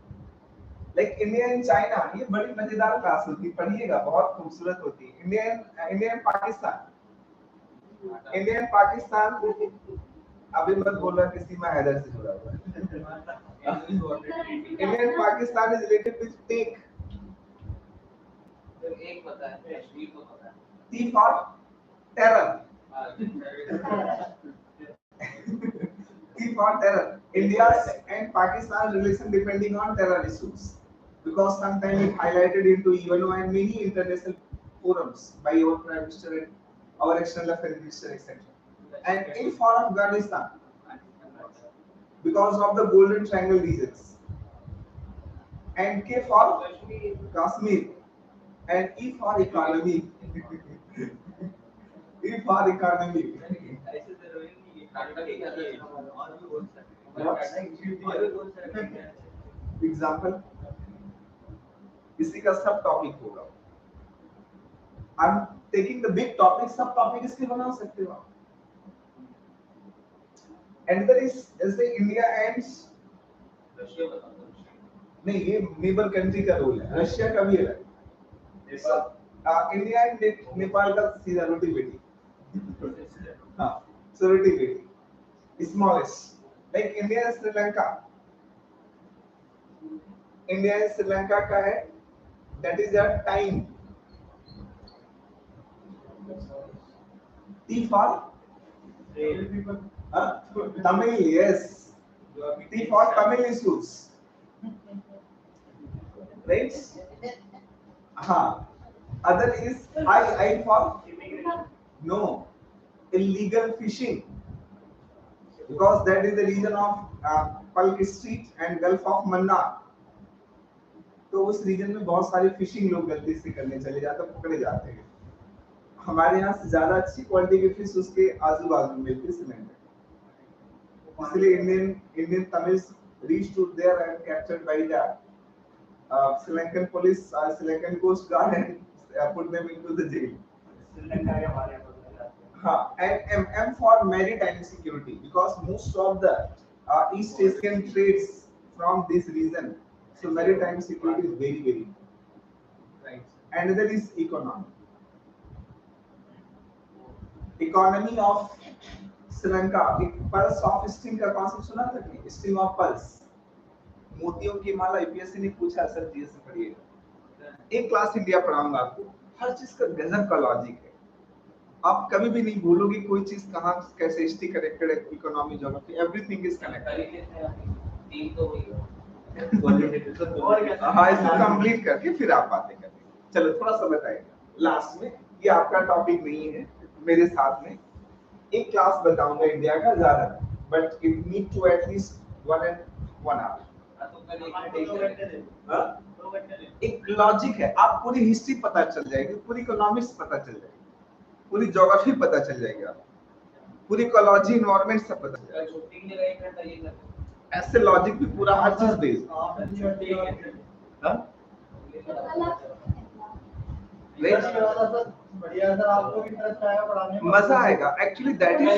Like India and China, ये बड़ी मजेदार class होती है, पढ़िएगा, बहुत खूबसूरत होती है। इंडिया एंड पाकिस्तान अभी मत बोलना कि सीमा हैदर से जुड़ा हुआ है। India and Pakistan is related with tech, एक पता है, बी को पता है। T for terror. T for terror. India's and Pakistan relation depending on terror issues, because sometimes it highlighted into UNO and many international forums by our Prime Minister and our External Affairs Minister, etc. And A for Afghanistan, because of the Golden Triangle regions. And K for Kashmir. And E for economy. E for economy. Example, इसी का सब topic होगा। I'm taking the big topic, सब topic इसके बना सकते हो आप। And there is जैसे इंडिया एंड नहीं, ये नेबर कंट्री का रोल है, रशिया का भी है। इंडिया एंड नेपाल का सीधा रोटी बेटी, हाँ, so रोटी बेटी, smallest. Like India and Sri Lanka, India and Sri Lanka का है, that is a time. T for Tamil, yes, T for Tamil issues, right? हाँ, other is I for no, illegal fishing, because that is the region of Palk Strait and Gulf of Mannar. तो उस reason में बहुत सारे fishing लोग गलती से करने चले जाते हैं, पकड़े जाते हैं। हमारे यहाँ से ज्यादा अच्छी क्वालिटी की फिश उसके आजू बाजू में मिलती है सीमेंट में, इसलिए Indian Tamils reached to there and captured by the Sri Lankan police, Sri Lankan Coast Guard, and put them into the jail. And M for maritime security, because most of the East Asian trades from this region, so maritime security is very important. Right. And that is economy. Economy of Sri Lanka, एक pulse of string का concept सुना था कि string of pulse, मोतियों की माला, UPSC ने पूछा, sir GS से पढ़िएगा। एक क्लास इंडिया पढ़ाऊंगा आपको, हर चीज का गजब का लॉजिक है, आप कभी भी नहीं भूलोगे कोई चीज कहां कैसे हिस्ट्री कनेक्टेड है, economy, geography, everything is connected. हाँ, इसको कंप्लीट करके फिर आप बातें करेंगे। चलो थोड़ा सा बताइएगा लास्ट में, ये आपका टॉपिक नहीं है, मेरे साथ में एक क्लास बताऊंगा इंडिया का, ज्यादा but it need to at least 1 hour। एक लॉजिक है, आप पूरी हिस्ट्री पता चल जाएगी, पूरी इकोनॉमिक्स पता चल जाएगी, पूरी ज्योग्राफी पता चल जाएगी, आप पूरी इकोलॉजी, एनवायरनमेंट सब पता चल जाएगा। ऐसे लॉजिक भी पूरा हर चीज बेस्ड। बढ़िया सर, आपको भी इंटरेस्ट आया पढ़ाने में? मजा आएगा actually, that is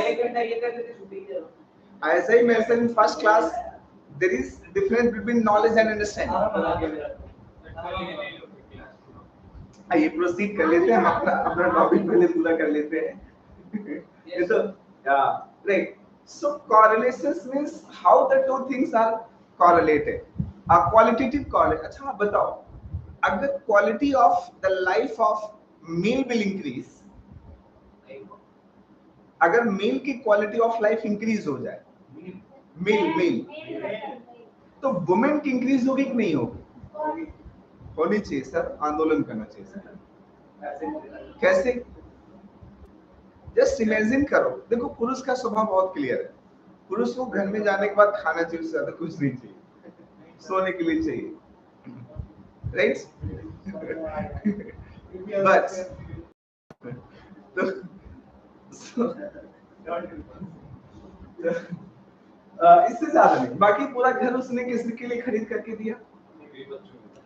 as I mentioned in first class, there is difference between knowledge and understanding। आइए प्रोसीड कर लेते हैं, हम अपना टॉपिक पहले पूरा कर लेते हैं। ये तो right, so correlations means how the two things are correlated, a qualitative correlation। अच्छा आप बताओ, अगर quality of the life of male will increase, अगर मेल की क्वालिटी ऑफ लाइफ इंक्रीज हो जाए, मेल तो वुमेन की इंक्रीज होगी कि नहीं होगी? होनी चाहिए सर, आंदोलन करना चाहिए सर। कैसे? जस्ट इमेजिन करो, देखो पुरुष का स्वभाव बहुत क्लियर है, पुरुष को घर में जाने के बाद खाना चाहिए, उससे ज्यादा कुछ नहीं चाहिए, सोने के लिए चाहिए, राइट? बट इससे ज्यादा नहीं, बाकी पूरा घर उसने किसके लिए खरीद करके दिया?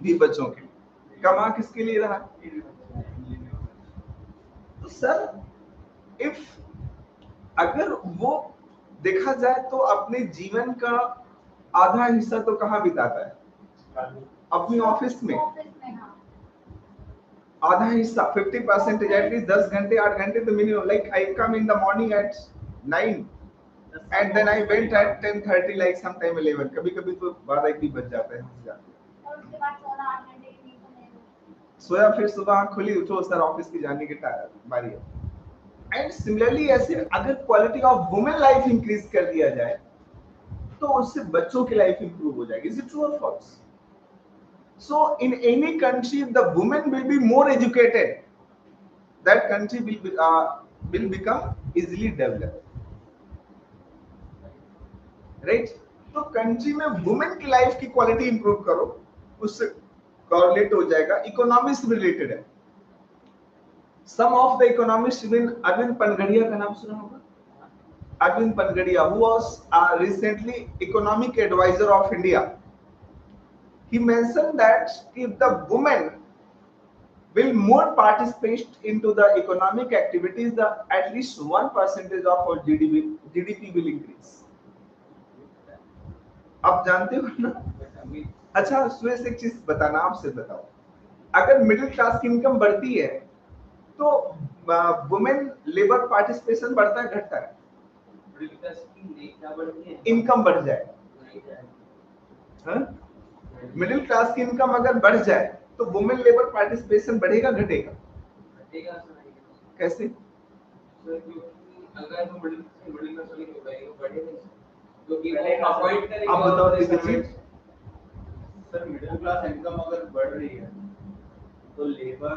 भी बच्चों के लिए। कमा किसके लिए रहा? तो सर इफ अगर वो देखा जाए तो अपने जीवन का आधा हिस्सा तो कहाँ बिताता है? अपनी ऑफिस में। आधा हिस्सा 50% एटलीस्ट 10 घंटे 8 घंटे तो minimum, like I come in the morning at 9 and then I went at 10:30, like sometime 11, कभी-कभी तो 12-1 भी बज जाता है, और उसके बाद सोना 8 घंटे की नींद तो नहीं सोया, फिर सुबह आंख खुली, उठो सर ऑफिस की जाने की बारी है। एंड सिमिलरली ऐसे अगर quality of women life increase कर दिया जाए तो उससे बच्चों की लाइफ इंप्रूव हो जाएगी। इज इट ट्रू और false? So in any country, if the women will be more educated, that country will become easily developed, right? तो कंट्री में वुमेन की लाइफ की क्वालिटी इंप्रूव करो, उससे कॉरिलेट हो जाएगा। इकोनॉमी से रिलेटेड है। Some of the economist, Arvind Panagariya का नाम सुना होगा? Arvind Panagariya, who was recently economic advisor of India. He mentioned that if the women will more participate into the economic activities, the at least 1% of our GDP will increase. आप जानते हो ना? अच्छा सुरेश, एक चीज बताना, आपसे बताओ, अगर मिडिल क्लास की इनकम बढ़ती है तो वुमेन लेबर पार्टिसिपेशन बढ़ता है घटता है? मिडिल क्लास की क्या बढ़ती है? इनकम बढ़ जाए। मिडिल क्लास की इनकम अगर बढ़ जाए तो वुमेन लेबर पार्टिसिपेशन बढ़ेगा घटेगा? घटेगा। कैसे? अगर वो मिडिल क्लास वाली बढ़ेगा, क्योंकि वो अवॉइड करेंगे। आप बताओ दीजिए सर, मिडिल क्लास इनकम अगर बढ़ रही है तो लेबर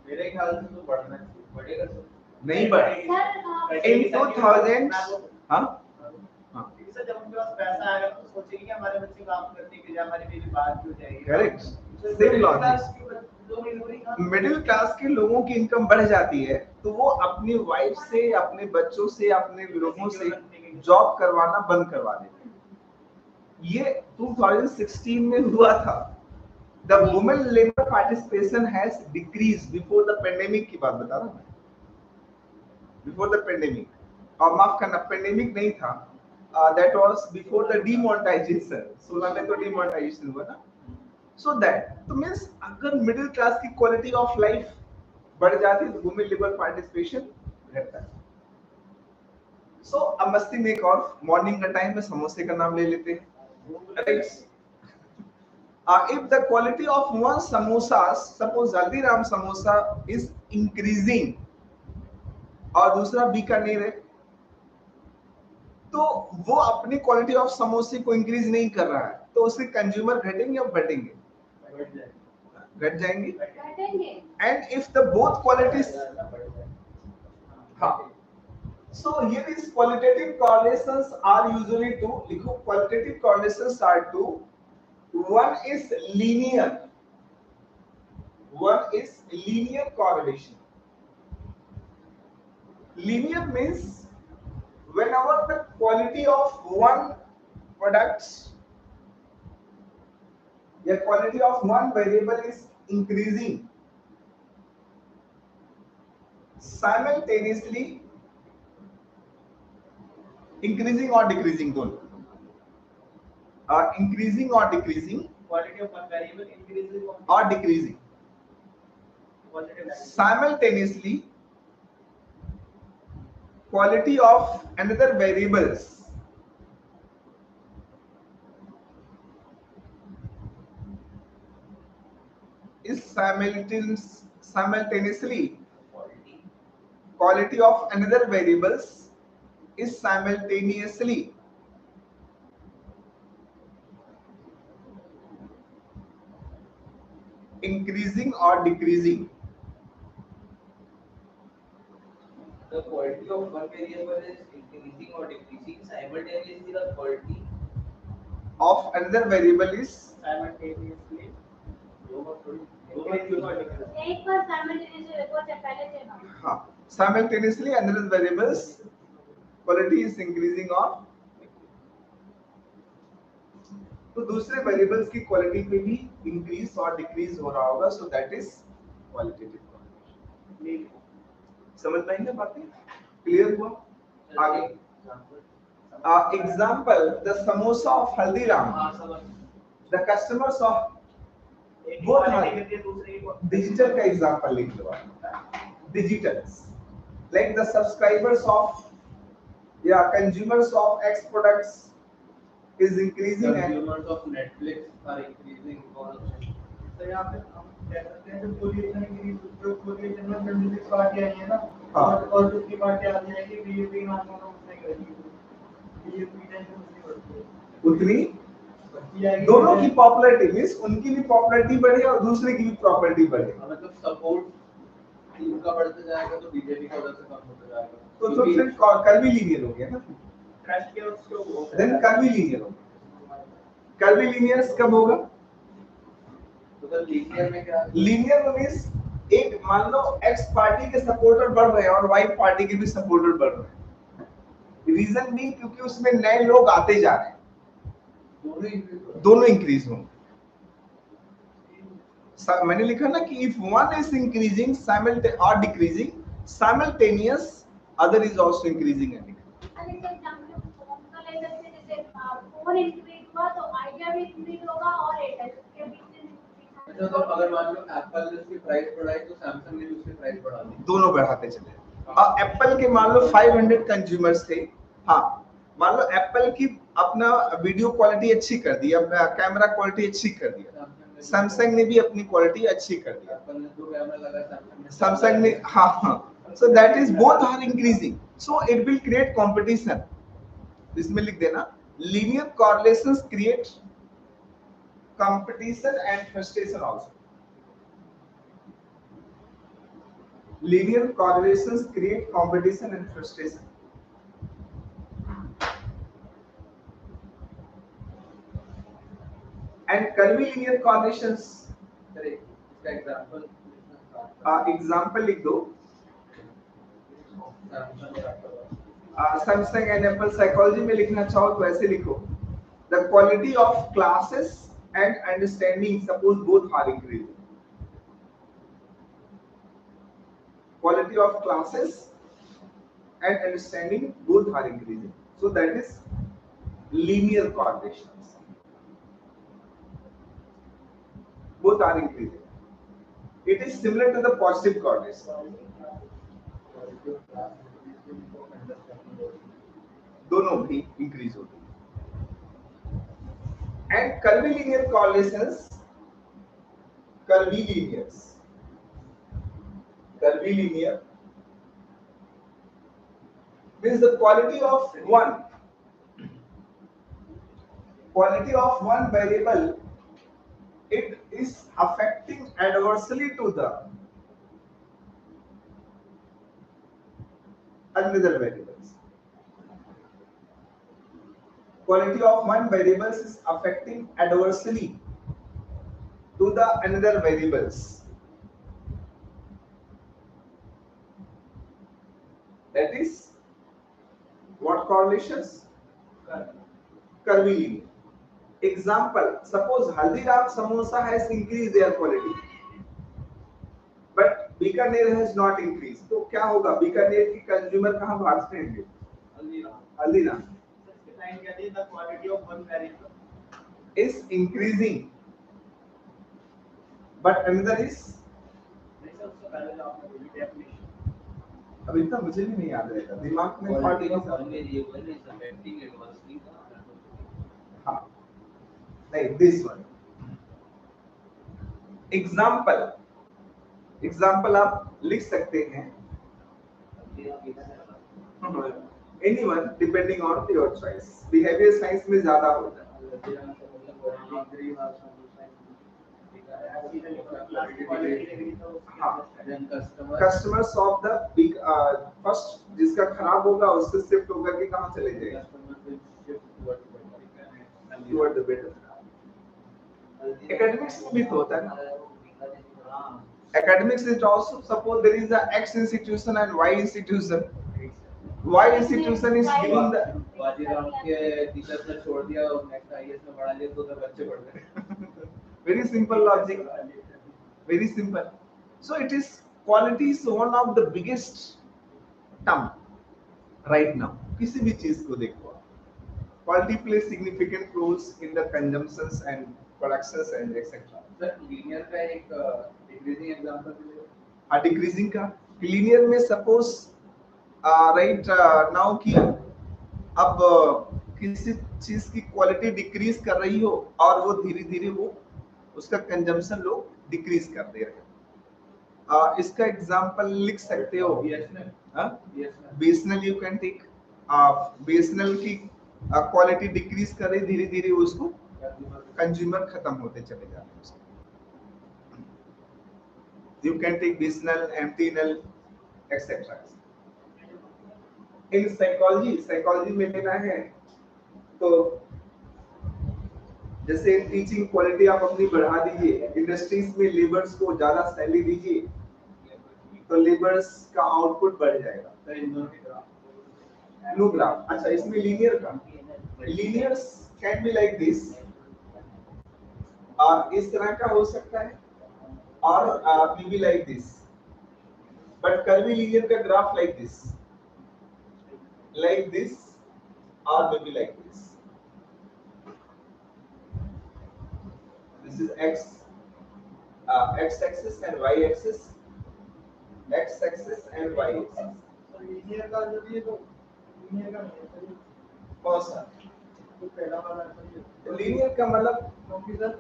मेरे ख्याल से तो बढ़ना चाहिए, बढ़ेगा सर? नहीं बढ़ेगा। इन 2000 हाँ सर, जब उनके पास पैसा आएगा तो सोचेंगे कि हमारे बच्चे काम करने के लिए हमारी बेटी बाहर क्यों जाएगी। Correct, same logic. Middle class के लोगों की इनकम बढ़ जाती है तो वो अपनी वाइफ से, अपने बच्चों से, अपने लोगों से जॉब करवाना बंद करवा देते हैं। ये 2016 में हुआ था। The women labour participation has decrease before the pandemic की बात बता रहा हूं मैं, बिफोर द पेंडेमिक, और माफ करना पेंडेमिक नहीं था, that was before the demonetization। 16 में तो demonetization हुआ ना। So that तो means अगर मिडिल क्लास की क्वालिटी ऑफ लाइफ बढ़ जाती है तो वुमेन लेबर पार्टिसिपेशन घटता है। सो अब मस्ती में एक और मॉर्निंग का टाइम में समोसे का नाम ले लेते हैं, right? If the quality of one samosas, suppose Haldiram samosa is increasing और दूसरा बीकानेर है, तो वो अपनी क्वालिटी ऑफ समोसे को इंक्रीज नहीं कर रहा है, तो उसके कंज्यूमर घटेंगे या बढ़ेंगे? घट जाएंगे। And if the both qualities, हाँ, so here is qualitative correlations are usually two, लिखो qualitative correlations are two. One is linear correlation. Linear means whenever the quality of one product, the quality of one variable is increasing simultaneously, increasing or decreasing, दोनों increasing or decreasing, quality of one variable increasing or decreasing simultaneously, quality of another variables is simultaneously, quality of another variables is simultaneously increasing or decreasing. The quality of one variable is increasing or decreasing simultaneously. The quality of another variable is simultaneously एक बार simultaneously वो पहले थे ना, हाँ, simultaneously another variables quality is increasing or, तो दूसरे variables की quality पे भी इंक्रीज और डिक्रीज हो रहा होगा, so that is qualitative correlation. समझ में आई ना बातें? क्लियर हुआ? आगे example, the samosa of Haldiram, the customers of both, digital का एग्जांपल लिख लो, digitals like the subscribers of या consumers of X products is increasing, consumers of Netflix are increasing also. तो यहाँ पे हम कह सकते हैं जो कोरिलेशन की जो कोरिलेशन में जनरली पार्टी आई है ना, और दूसरी पार्टी आ जाएगी बीएपी नाम का उसने करेगी, बीएपी टेंशन उसने करती है उतनी दोनों की पॉपुलैरिटी मींस उनकी भी पॉपुलैरिटी बढ़े और दूसरे की भी पॉपुलैरिटी बढ़े, मतलब सपोर्ट उनका बढ़ते जाएगा तो बीजेपी का उधर से कम होता जाएगा, तो फिर कर्वी लीनियर हो गया ना, ट्रस्ट के उसको देन कर्वी लीनियर होगा। कर्वी लीनियर कब होगा? तो लीनियर में क्या, लीनियर मींस एक मान लो एक्स पार्टी के सपोर्टर बढ़ रहे हैं और वाई पार्टी के भी सपोर्टर बढ़ रहे हैं, रीजन भी क्योंकि उसमें नए लोग आते जा रहे हैं, दोनों इंक्रीज होंगे। मैंने लिखा ना कि इफ वन इज इंक्रीजिंग और decreasing simultaneous, other is also increasing and phone increase हुआ तो आइडिया भी इंक्रीज होगा और एयरटेल के बीच में। तो अगर मान लो एप्पल ने उसकी प्राइस बढ़ाई तो सैमसंग ने भी उसकी प्राइस बढ़ा दी, दोनों बढ़ाते चले। और एप्पल के मान लो 500 कंज्यूमर्स थे, हाँ, मान लो एप्पल की अपना वीडियो क्वालिटी अच्छी कर दी, अपना कैमरा क्वालिटी अच्छी कर दिया, सैमसंग ने भी अपनी क्वालिटी अच्छी कर दी, एप्पल ने दो कैमरा लगा, सैमसंग ने, हाँ हाँ, so that is both are increasing, so it will create competition. इसमें लिख देना linear correlations create competition and frustration also. Linear correlations create competition and frustration. And curvilinear correlations, इसका एग्जांपल लिख दो, सैमसंग एंड एप्पल। साइकोलॉजी में लिखना चाहो तो ऐसे लिखो, the quality of classes and understanding suppose both are increasing, quality of classes and understanding both are increasing, so that is linear correlations, both are increasing. It is similar to the positive correlation. दोनों भी increase होती है। And curvilinear correlations, curvilinear means the quality of one variable, it is affecting adversely to the another variables. Quality of one variables is affecting adversely to the another variables. That is what correlations? Curvilinear. Example, suppose Haldiram samosa has increased their quality, but Bikaner has not increased. तो क्या होगा? बीकानेर की consumer कहाँ भागते हैं? Haldiram. The quality of one variable is increasing, but another is अभी तक मुझे भी नहीं याद रहेगा, दिमाग में थॉट एक हाँ नहीं, दिस वन एग्जाम्पल आप लिख सकते हैं, anyone depending on your choice. Behaviour science में ज्यादा होता है। Customers of the big first जिसका खराब होगा उससे शिफ्ट होकर के कहां चले जाएंगे? Toward the better. एकेडमिक्स में भी तो होता है ना। Academics is also, suppose there is a X institution and Y institution. Y institution is giving the Bajirao के टीचर ने छोड़ दिया और नेक्स्ट आईएएस में बढ़ा लिया तो बच्चे पढ़ रहे। Very simple logic, very simple. So it is quality is one of the biggest term right now. किसी भी चीज को देखो, quality plays significant roles in the consumptions and productions and etc. Sir linear का एक डिक्रीजिंग एग्जांपल दीजिए। हाँ, decreasing का लीनियर में सपोज राइट नाउ की अब किसी चीज की क्वालिटी डिक्रीज कर रही हो और वो धीरे धीरे वो उसका कंजम्पशन लोग डिक्रीज कर दे रहे हैं। इसका एग्जांपल लिख सकते हो BSNL. You can take BSNL की क्वालिटी डिक्रीज कर रही, धीरे धीरे उसको कंज्यूमर खत्म होते चले जा रहे हैं। You can take BSNL, MTNL, etc. In psychology में लेना है तो जैसे टीचिंग क्वालिटी आप अपनी बढ़ा दीजिए, इंडस्ट्रीज में लेबर्स को ज्यादा सैलरी दीजिए तो लेबर्स का आउटपुट बढ़ जाएगा। No graph. अच्छा, इसमें लीनियर का linears can be like this, और इस तरह का हो सकता है or maybe like this, but curvilinear का graph like this or maybe like this. This is x axis and y axis, x axis and y axis. Linear का जब ये तो लीनियर का नहीं है कौन सा? तो पहला वाला लीनियर का मतलब क्योंकि सर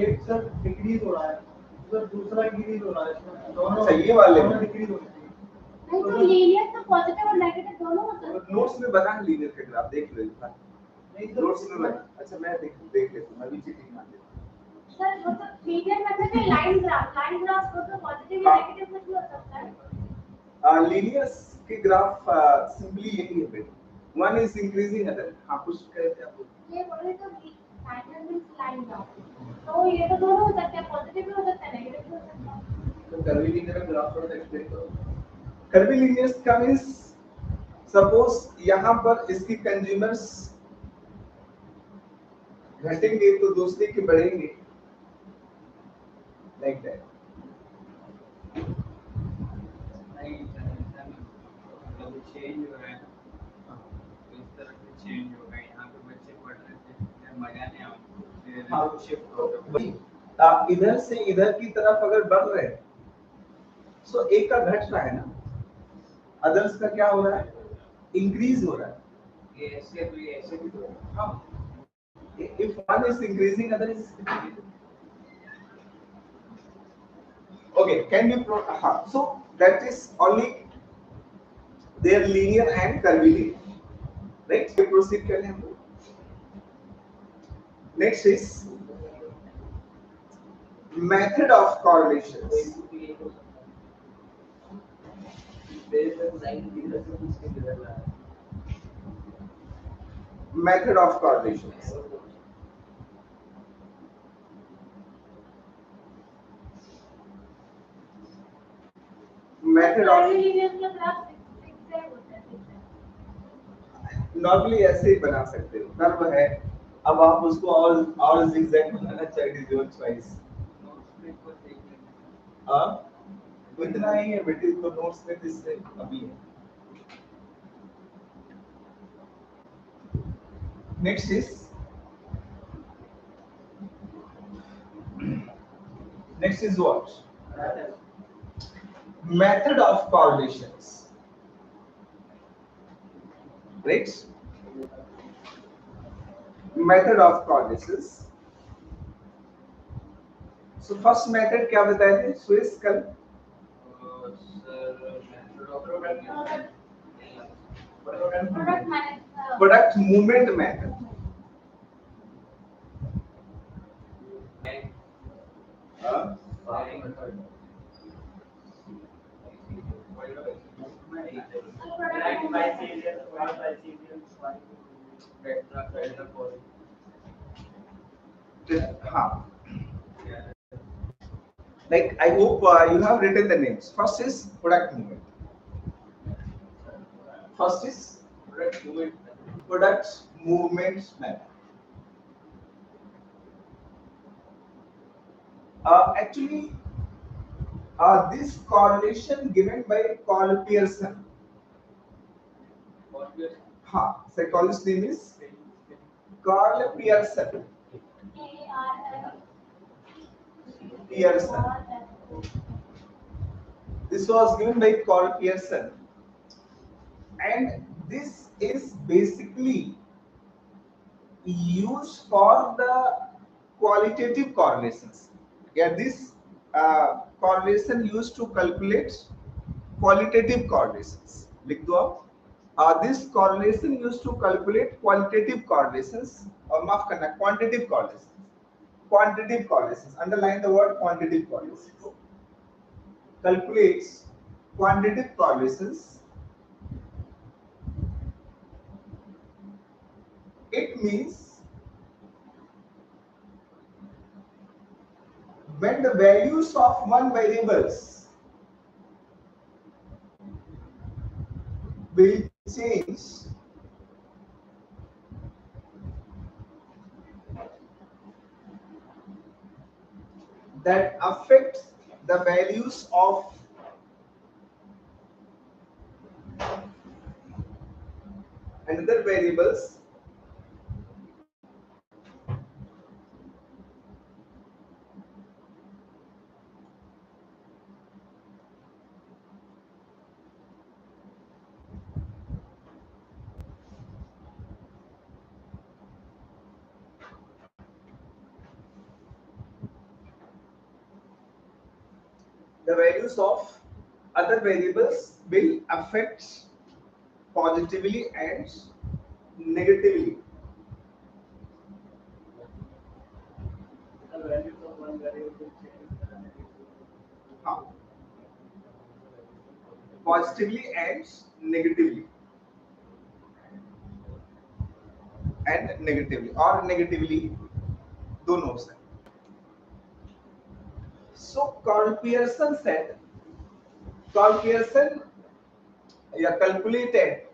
एक सर डिक्रीज हो रहा है, दूसरा इंक्रीज हो रहा है, इसमें दोनों सही वाले में डिक्रीज हो रही है। नहीं तो लीनियर तो पॉजिटिव और नेगेटिव दोनों होता है। नोट्स में बना है लीनियर का ग्राफ, देख लो एक बार। नहीं तो नोट्स में बना। अच्छा, मैं देख लेता हूं, मैं भी चीटिंग मान लेता हूं। सर वो तो लीनियर मतलब है लाइन ग्राफ को तो पॉजिटिव या नेगेटिव कुछ भी हो सकता है। लीनियर के ग्राफ सिंपली यही है बेटा, वन इज इंक्रीजिंग अदर। हां, कुछ कहते आप ये बोले तो लाइन मींस लाइन ग्राफ, तो ये तो दोनों हो सकते हैं, पॉजिटिव भी हो सकता है, नेगेटिव भी हो सकता है। तो कर्वीलिनियर का ग्राफ थोड़ा एक्सप्लेन करो। कर्वीलिनियर का मींस सपोज यहां पर इसकी कंज्यूमर्स घटेंगे तो दूसरे के बढ़ेंगे, लाइक दैट। चेंज हो रहा है इस तरह से, चेंज हो रहा है। यहाँ पे बच्चे पढ़ रहे थे, मजा नहीं आया, शिफ्ट हो गया। इधर से इधर की तरफ अगर बढ़ रहे हैं सो एक का घट रहा है ना, अदर्स का क्या हो रहा है? इंक्रीज हो रहा है। ऐसे भी तो हाँ, if one is increasing, other is decreasing. Okay, can we so that is only their linear and curvilinear, right? We proceed करें हम लोग. Next is method of correlations. Method of correlations. Method of normally ऐसे ही बना सकते हो. Curve है, अब आप उसको और zigzag बनाना चाहिए, योर चॉइस. हाँ, इतना ही है बेटे, तो नोट्स में इससे अभी है. Next is what? Method of correlations. Right? Method of correlations. So first method क्या बताए थे? स्विस कल प्रोडक्ट मूवमेंट मेथड. हाँ, like I hope you have written the names. First is product movement. First is product movement method. Actually, this correlation given by Carl Pearson. हाँ, psychologist name is Carl Pearson. Pearson. This was given by Carl Pearson, and this is basically used for the qualitative correlations. Yeah, this correlation used to calculate qualitative correlations. लिख दो आप. This correlation used to calculate qualitative correlations, और माफ करना, quantitative correlations. Quantitative correlations. Underline the word quantitative correlations. Calculates quantitative correlations. It means when the values of one variables will change that affect the values of another variables, the values of other variables will affect positively and negatively. The values of one variable will change. Positively and negatively. And negatively or negatively, दोनों से. So Carl Pearson said, Carl Pearson calculated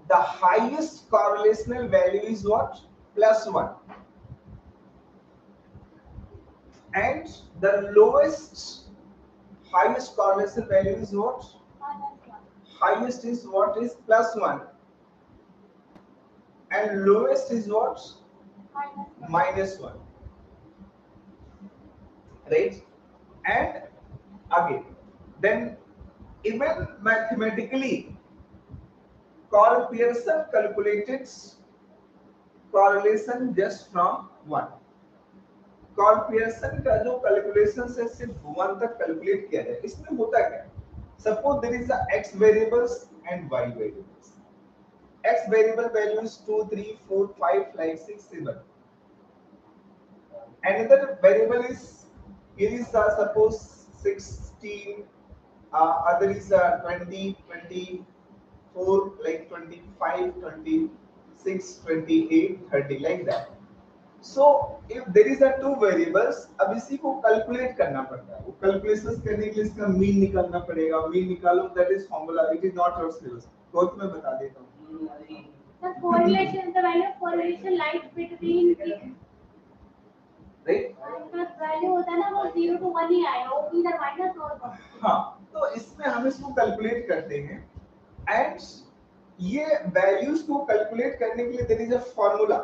the highest correlational value is what? +1. And the highest correlation value is what? Highest is what? Is +1. And lowest is what? -1. Right? And again, then even mathematically, Carl Pearson calculated correlation just from 1. Karl Pearson का जो calculation से सिर्फ 1 तक calculate किया जाए, इसमें होता क्या? Suppose there is a x variables and y variables. x variable values 2 3 4 5 like 6 7. Another variable is here is suppose 16, other is 20 24 like 25 26 28 30 like that. So if there is a two variables, अब इसी को calculate करना पड़ता है. वो calculations करने के लिए इसका मीन निकालना पड़ेगा. मीन निकालो, that is formula. It is not your syllabus. तो मैं बता देता हूं. The correlation, the value of correlation lies between right. the value होता है ना वो 0 to 1 ही आएगा, वो इधर माइनस और प्लस. हाँ, तो इसमें हम इसको कैलकुलेट करते हैं एंड ये वैल्यूज को कैलकुलेट करने के लिए there is a formula.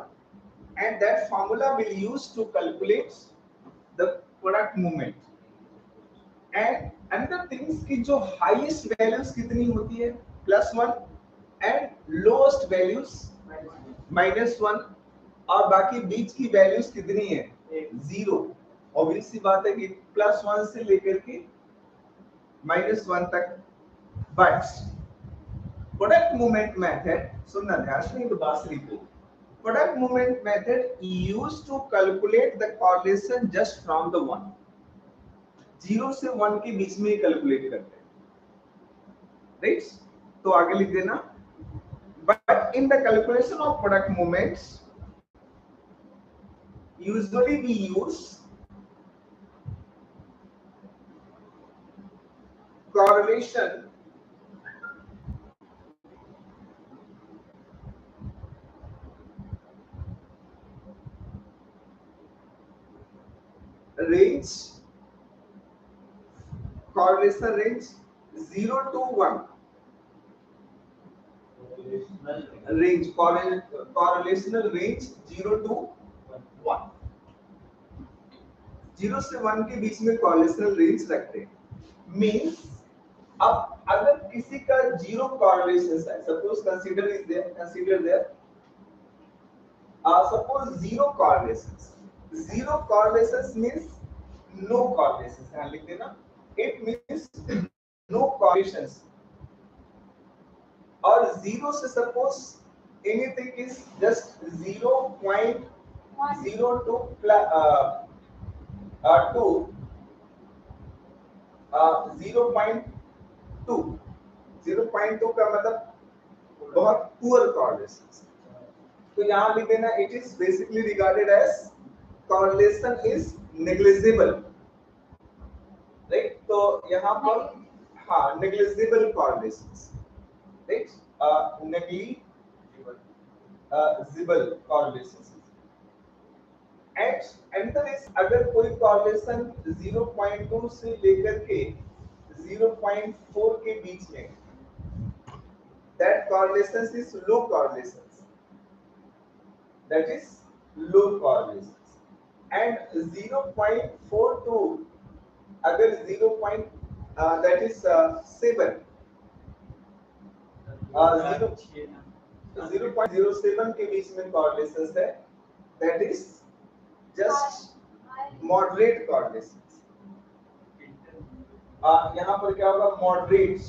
And that formula will use to calculate the product movement. And another things कि जो highest values कितनी होती है +1 and lowest values -1 और बाकी बीच की values कितनी है 0. obvious सी बात है कि +1 से लेकर के -1 तक. But product movement method, सुनना ध्यान से, एक बात repeat. Product movement method used to calculate the correlation just from the 1. 0 से 1 के बीच में कैलकुलेट करते हैं. राइट. तो आगे लिख देना. But in the calculation of product movements, usually we use correlation range, correlation range 0 to 1. Range, correlational range 0 to 1. 0 से 1 के बीच में correlational range रखते हैं. Means अब अगर किसी का 0 correlation है, suppose consider there, suppose 0 correlations. 0 correlations means no correlations. यहाँ लिख देना. It means no correlations. और 0 से suppose anything is just 0.02 2 0.2 का मतलब बहुत poor correlations. तो यहाँ लिख देना it is basically regarded as correlation is negligible. Right. तो यहाँ पर हाँ negligible correlations. Right. negligible correlations. And another is अगर कोई correlation 0.2 से लेकर के 0.4 के बीच में, that correlation is low correlations. That is low correlations. And 0.42 अगर 0. That is 7. 0.07 के बीच में correlations है. That is just moderate correlations. यहाँ पर क्या होगा moderate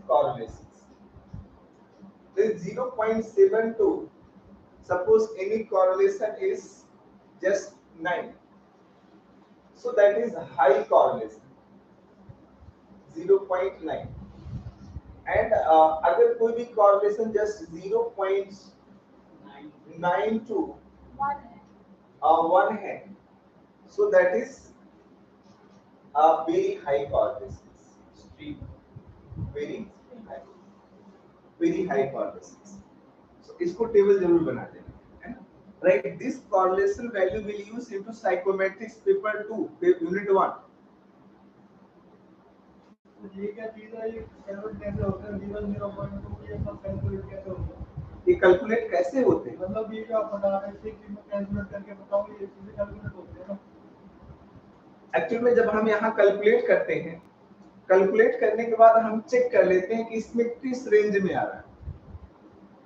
correlations. Then 0.72. Suppose any correlation is just 9. So that is high correlation. 0.9. And अगर कोई भी correlation just 0.9 to 1 है, so that is a very high correlation. Very high correlations. So इसको table जरूर बना देना, है ना. Right. This correlation value will use into psychometrics paper 2, unit 1. ये क्या चीज है? ये कैलकुलेट कैसे होता है? 0.2 ये सब कैलकुलेट कैसे होता है? ये कैलकुलेट कैसे होते हैं? मतलब ये जो आप बता रहे थे कि मैं कैलकुलेट करके बताऊं, ये चीजें कैलकुलेट होती है ना. एक्चुअली में जब हम यहाँ कैलकुलेट करते हैं, कैलकुलेट करने के बाद हम चेक कर लेते हैं कि इसमें किस रेंज में आ रहा है.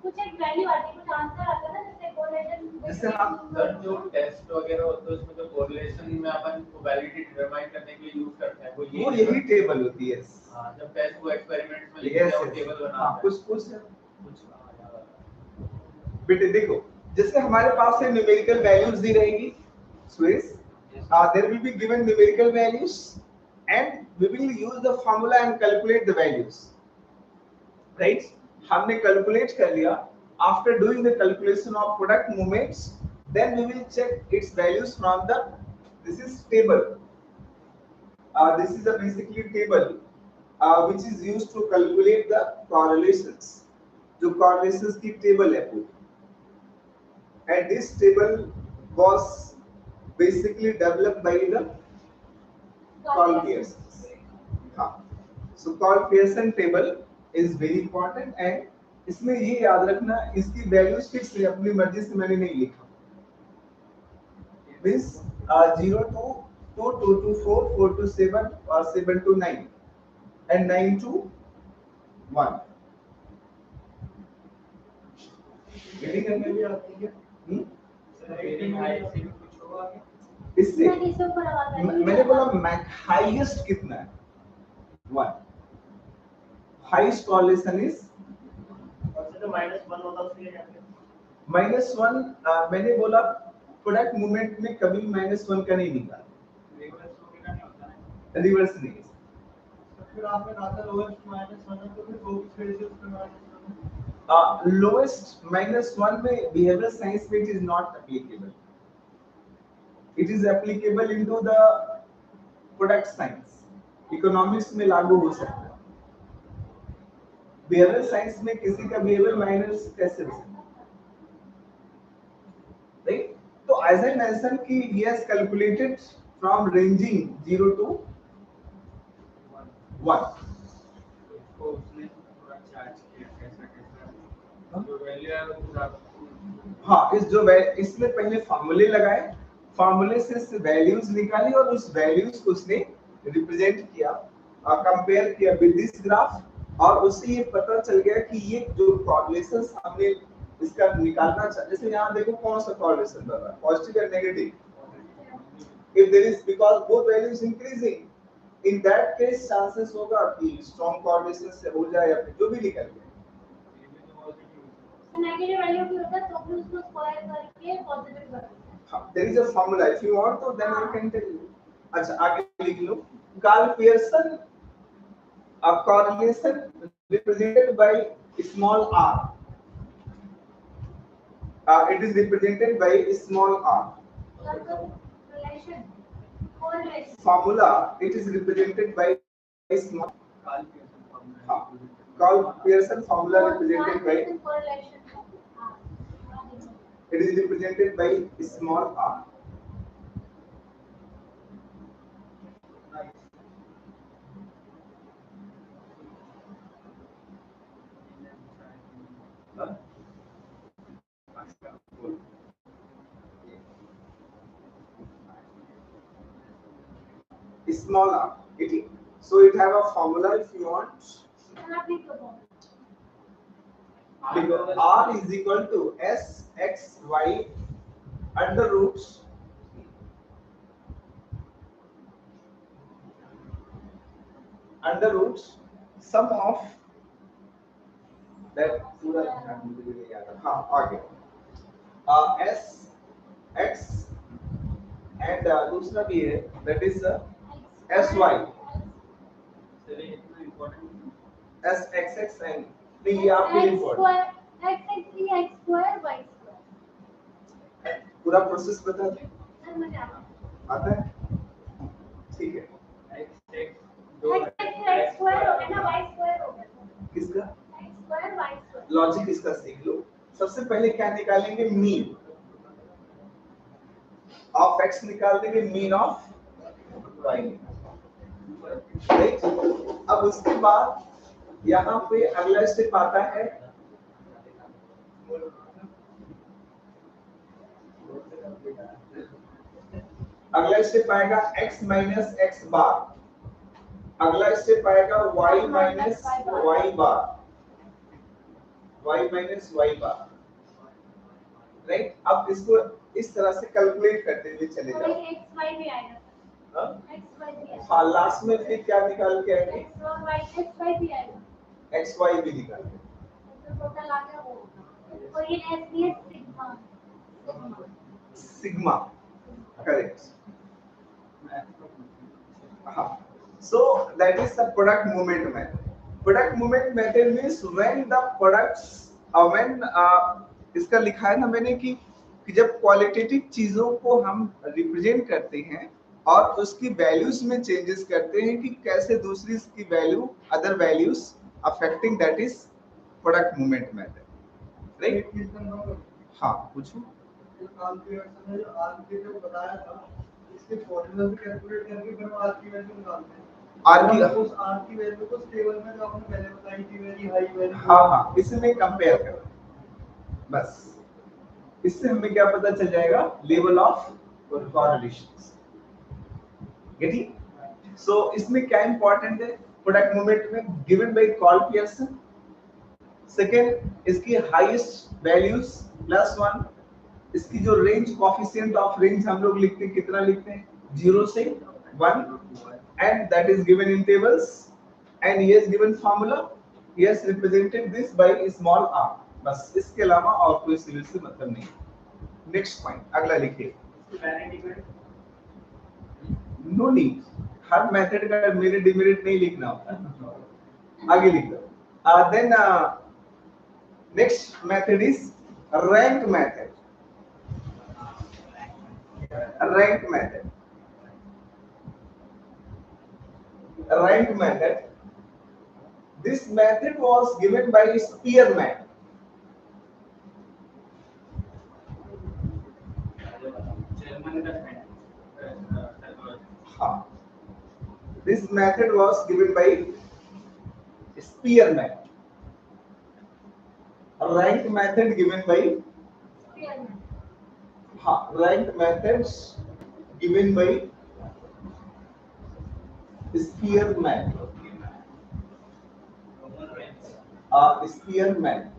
कुछ एक वैल्यू आती है, कुछ आंसर आता है ना, जैसे कोरिलेशन, जैसे हम सर जो टेस्ट वगैरह होते हैं उसमें जो कोरिलेशन में अपन प्रोबेबिलिटी डिटरमाइन करने के लिए यूज करते हैं वो यही टेबल होती है। हां, जब टेस्ट को एक्सपेरिमेंट्स में लिखते हैं वो टेबल बनाते हैं। कुछ बेटे देखो, जैसे हमारे पास है न्यूमेरिकल वैल्यूज दी रहेगी, Swiss there will be given numerical values and we will use the formula and calculate the values, right? हमने calculate कर लिया, after doing the calculation of product movements then we will check its values from the, this is table, this is a basically table which is used to calculate the correlations, जो correlations की table है पूरी, and this table was basically developed by the Carl Pearson. So Carl Pearson table is very important and इसमें ये याद रखना इसकी values fix है, अपनी मर्जी से मैंने नहीं लिखा, means 0 to 2, 2 to 4, 4 to 7 और 7 to 9 and 9 to 1. रीडिंग करने भी आती है? इससे मैंने बोला हाईएस्ट कितना है? 1. हाईएस्ट कॉरिलेशन इज -1 होता उसके लिए -1. मैंने बोला प्रोडक्ट मूवमेंट में कभी -1 का नहीं निकाला, रिवर्स नहीं। फिर आपने कहा था लोएस्ट -1 है तो फिर वो फिर से उसमें लोएस्ट -1 में बिहेवियर साइंस में it is not applicable, it is applicable into the product science, economics में लागू हो सकता है, behavioral science में किसी का behavior माइनस कैसे हो सकता है, right? तो as I mentioned कि he has calculated from ranging 0 to 1. तो उसने पूरा चार्ज किया कैसा जो वैल्यू है वो, हाँ, इसमें पहले फार्मूले लगाए, फार्मूले से वैल्यूज निकाली और उस वैल्यूज को उसने रिप्रेजेंट किया, कंपेयर किया विद दिस ग्राफ, और उससे ये पता चल गया कि ये जो कॉरिलेशन हमने इसका निकालना चाहिए, जैसे यहाँ देखो कौन सा कॉरिलेशन बन रहा है, पॉजिटिव या negative, if there is, because both values increasing, in that case chances होगा कि स्ट्रांग कॉरिलेशन से हो जाए या फिर जो भी निकल जाए। नेगेटिव वैल्यू भी होता है तो फिर उसको स्क्वायर करके पॉजिटिव कर देते हैं। there is a formula, if you want to then I can tell you. अच्छा आगे लिख लो, Carl Pearson correlation represented by small r, it is represented by small r. Relation, correlation. Formula, it is represented by small Carl Pearson formula represented by, it is represented by small r. Small r, okay. So it have a formula if you want. Because r is equal to s x y under roots sum of that पूरा हाँ आगे s x and दूसरा भी है that is s y s x x and नहीं ये आपके लिए important, x square y square पूरा प्रोसेस बता दें, सर मुझे आता है? ठीक है, x square हो गया ना, y square हो गया, किसका x square y square, logic इसका सीख लो। सबसे पहले क्या निकालेंगे, मीन ऑफ x निकाल देंगे, मीन ऑफ y, राइट? अब उसके बाद यहाँ पे अगला स्टेप आता है अगला स्टेप आएगा x माइनस x बार, अगला स्टेप आएगा y माइनस y बार, y minus y bar, right. अब इसको इस तरह से कैलकुलेट करते हुए चले जाओ। x y भी आएगा हाँ x y भी आएगा। हाँ, लास्ट में फिर क्या निकाल के आएंगे? x y भी आएगा, x y भी निकाल के, तो टोटल आ गया वो, और ये s भी है सिग्मा सिग्मा, करेक्ट। हाँ, so that is the product movement method. Product movement method means when the products इसका लिखा है ना मैंने कि जब क्वालिटेटिव चीजों को हम रिप्रेजेंट करते हैं और उसकी वैल्यूज में चेंजेस करते हैं कि कैसे दूसरी की value other values affecting, that is product movement method, right. हाँ पूछो। जो बताया था इसके फॉर्मूला भी कैलकुलेट करके फिर आर की वैल्यू निकालते हैं। उस आर की वैल्यू को टेबल में जो आपने पहले बताई थी वेरी हाई वेरी, हाँ हाँ, इसमें कंपेयर करो बस, इससे हमें क्या पता चल जाएगा? Level of correlations. Getting? So इसमें क्या इंपॉर्टेंट है प्रोडक्ट मूवमेंट में? Given by Karl Pearson. Second, इसकी हाईएस्ट वैल्यूज +1, इसकी जो रेंज कोएफिशिएंट ऑफ रेंज हम लोग लिखते हैं, कितना लिखते हैं? 0 से 1, and that is given in tables, and he has given formula, he has represented this by small r, बस इसके अलावा और कोई सिविल से मतलब नहीं। नेक्स्ट पॉइंट, अगला लिखिए। नो नीड, हर मेथड का मेरिट डिमेरिट नहीं लिखना होता, आगे लिख दो। Then next method is rank method. Rank method. Rank method. This method was given by Spearman. This method was given by Spearman. Rank method given by Spearman. Rank methods given by Spearman. Spearman,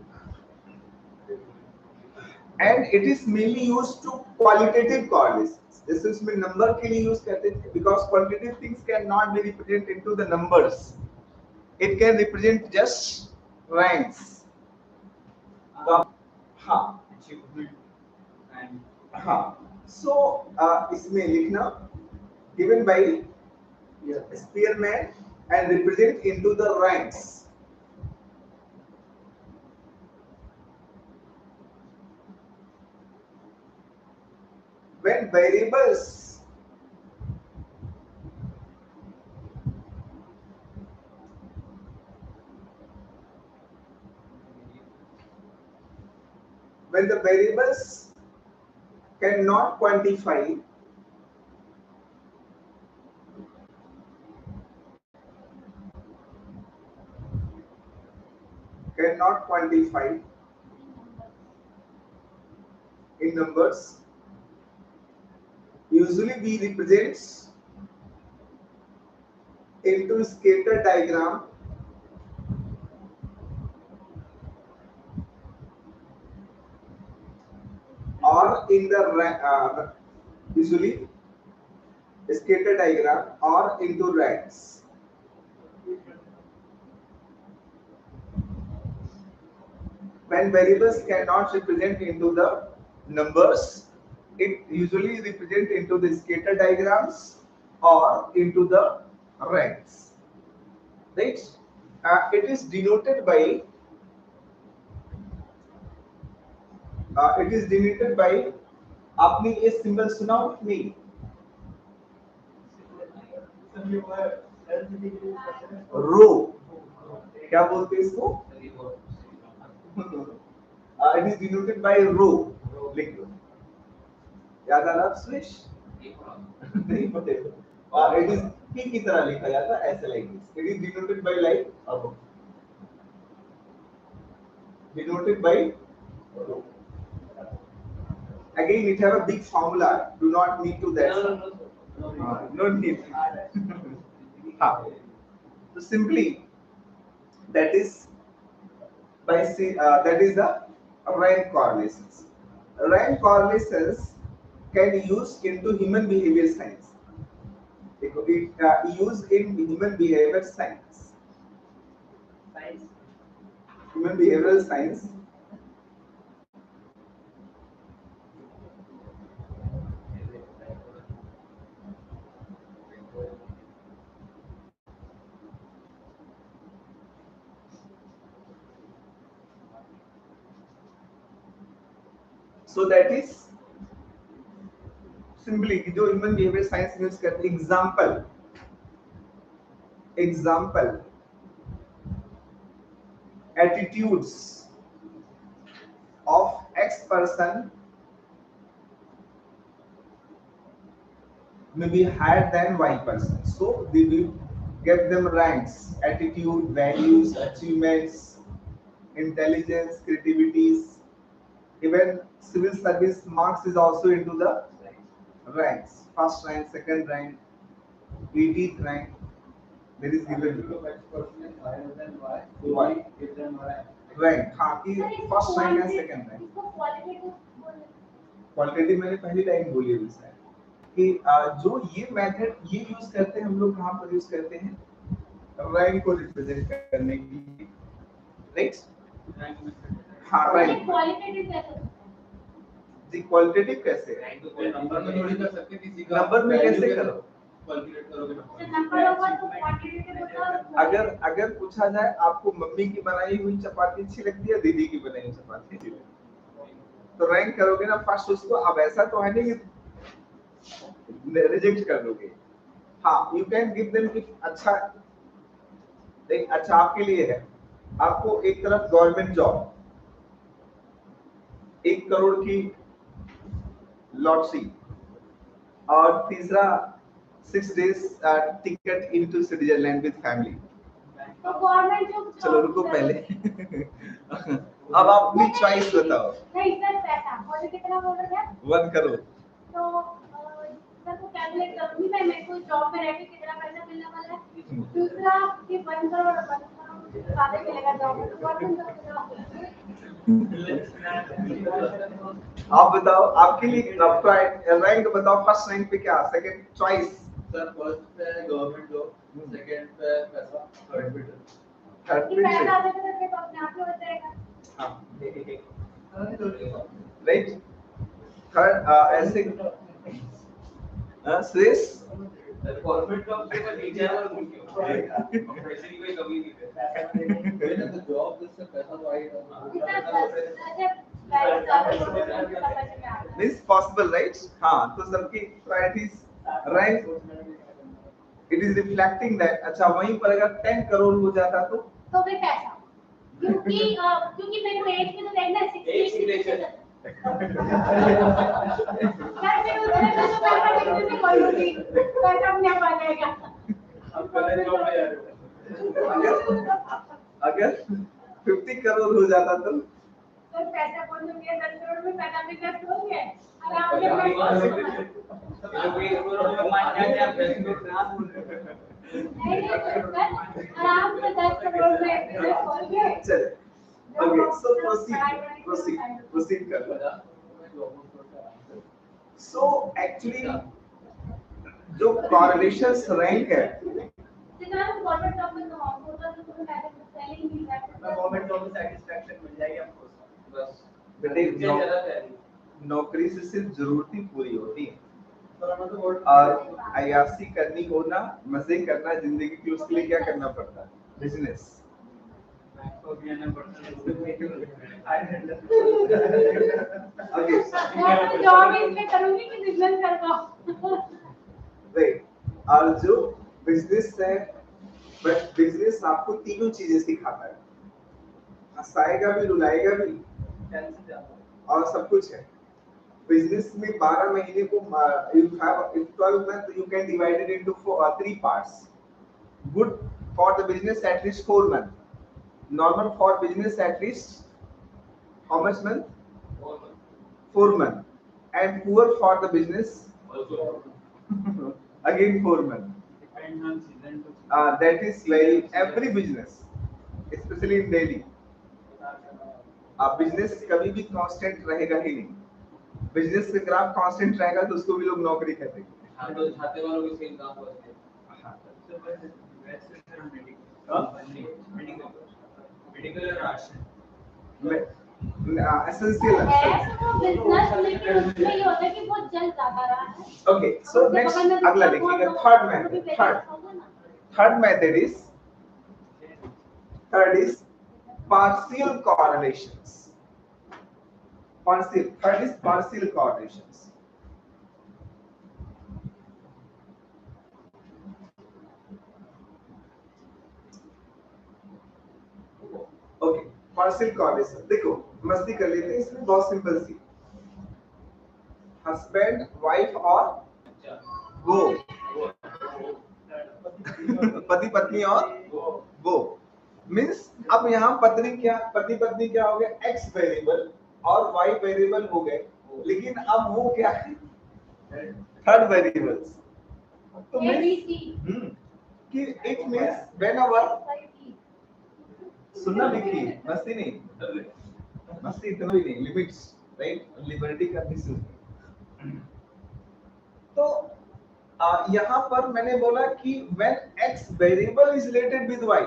and it is mainly used to qualitative correlations. जैसे उसमें number के लिए use करते थे, because quantitative things cannot be represented into the numbers. It can represent just ranks. हाँ, so इसमें लिखना given by Spearman and represent into the ranks. When variables when the variables cannot quantify in numbers, usually we represents into scatter diagram or in the usually scatter diagram or into ranks. When variables cannot represent into the numbers, it usually represent into the scatter diagrams or into the ranks, right? It is denoted by आपने ये symbol सुना हो नहीं? रो, क्या बोलते हैं इसको? It is denoted by रो, लिख दो। याद आ रहा स्विच? नहीं पते। It is P की तरह लिखा जाता है ऐसे like this. It is denoted by like above. Denoted by rho. Again, it have a big formula. Do not need to that. No need. So simply, that is that is the rank correlations. Rank correlations can use into human behavior science. It used in human behavior science. Human behavioral science. So that is simply जो human behaviour science use करते example attitudes of X person may be higher than Y person. So they will give them ranks, attitude, values, achievements, intelligence, creativities. Even civil service marks is also into the ranks. First rank, second rank, 80th rank. There is given rank. हाँ कि first rank and second rank. Qualitative मैंने पहली line बोली है sir कि जो ये method ये यूज करते हैं हम लोग कहाँ पर यूज करते हैं रैंक को रिप्रेजेंट करने के लिए राइट हाँ रैंक क्वालिटेटिव कैसे जी क्वालिटेटिव कैसे नंबर में थोड़ी कर सकते किसी का नंबर में कैसे करो कैलकुलेट करोगे नंबर होगा तो क्वांटिटेटिव होता है अगर पूछा जाए आपको मम्मी की बनाई हुई चपाती अच्छी लगती है दीदी की बनाई हुई चपाती अच्छी लगती है तो रैंक करोगे ना फर्स्ट उसको अब ऐसा तो है नहीं कि रिजेक्ट कर दोगे हाँ यू कैन गिव देम कि अच्छा देख अच्छा आपके लिए है आपको एक तरफ गवर्नमेंट जॉब 1 करोड़ की लॉटरी और तीसरा 6 days ticket into Switzerland with family तो गवर्नमेंट जो चलो रुको पहले अब आप अपनी चॉइस बताओ नहीं सर पैसा मुझे कितना बोल रहे हैं 1 करोड़ तो सर को कैलकुलेट करूंगी मैं मेरे को जॉब में रह के कितना पैसा मिलने वाला है दूसरा कि 1 करोड़ ज्यादा मिलेगा जॉब में तो 1 करोड़ आप बताओ आपके लिए रैंक बताओ फर्स्ट रैंक पे क्या सेकंड चॉइस सर फर्स्ट पे गवर्नमेंट जॉब सेकंड पे पैसा थर्ड पे थर्ड कि पे पैसा आने से तो अपने आप ही हो जाएगा हां राइट थर्ड ऐसे श्रेष गवर्नमेंट जॉब से मैं टीचर और पैसे की कोई कमी नहीं है मैंने तो जॉब जिससे पैसा तो आएगा दिस पॉसिबल राइट हां तो सबकी priorities rank it is reflecting that अच्छा वहीं पर अगर 10 करोड़ हो जाता तो फिर पैसा क्योंकि मेरे को एज में तो देखना 60 यार फिर उसमें तो पैसा देखने से कोई नहीं पैसा अपने आप आ जाएगा अब कॉलेज जॉब में जा रहे हो अगर 50 करोड़ हो जाता तो पैसा कौन जो दिया 10 करोड़ में पैसा भी खर्च हो गया आराम से कोई इसको मान जाए आप 10 करोड़ ना बोल रहे नहीं आराम से 10 करोड़ में हो गए चल ओके सो प्रोसीड कर लो सो एक्चुअली जो कॉरिलेशंस रैंक है जितना गवर्नमेंट जॉब में तो होता तो तुम्हें सैलरी मिल जाती है गवर्नमेंट जॉब में सैटिस्फैक्शन मिल जाएगी आपको बस बेटे नौकरी से सिर्फ जरूरत ही पूरी होती है और अयासी करनी हो ना मजे करना जिंदगी की उसके लिए क्या करना पड़ता है बिजनेस ओके मैं जॉब इसमें करूंगी कि बिजनेस कर पाऊं राइट और जो बिजनेस है बट बिजनेस आपको तीनों चीजें सिखाता है हंसाएगा भी रुलाएगा भी और सब कुछ है बिजनेस में 12 महीने को you have 12 months you can divide it into 3 parts good for the business at least 4 months normal for business at least how much month 4 months and poor for the business again 4 months depends on season to that is very every business especially in Delhi अब business कभी भी constant रहेगा ही नहीं। Business का graph constant रहेगा तो उसको भी लोग नौकरी कर देंगे। हाँ तो छाते वालों की सेल कहाँ पहुँचती है? हाँ वैसे सर हाँ? मेडिकल राशन एसेंशियल है तो वो बिजनेस, लेकिन उसमें ये होता है कि बहुत जल्द जाता रहा है। ओके सो नेक्स्ट अगला देखिएगा third method is partial correlations। Third is partial correlations। Okay partial correlation देखो मस्ती कर लेते हैं, इसमें बहुत सिंपल सी हस्बैंड वाइफ और वो पति पत्नी और वो मीन्स अब यहाँ पति पत्नी क्या हो गया एक्स वेरिएबल और वाई वेरिएबल हो गए, लेकिन अब वो क्या है थर्ड वेरिएबल्स। तो कि इट मींस व्हेनेवर सुनना लिखिए मस्ती नहीं, मस्ती इतना भी नहीं, लिमिट्स राइट, लिबर्टी का दिस। तो यहाँ पर मैंने बोला कि when x variable is related with y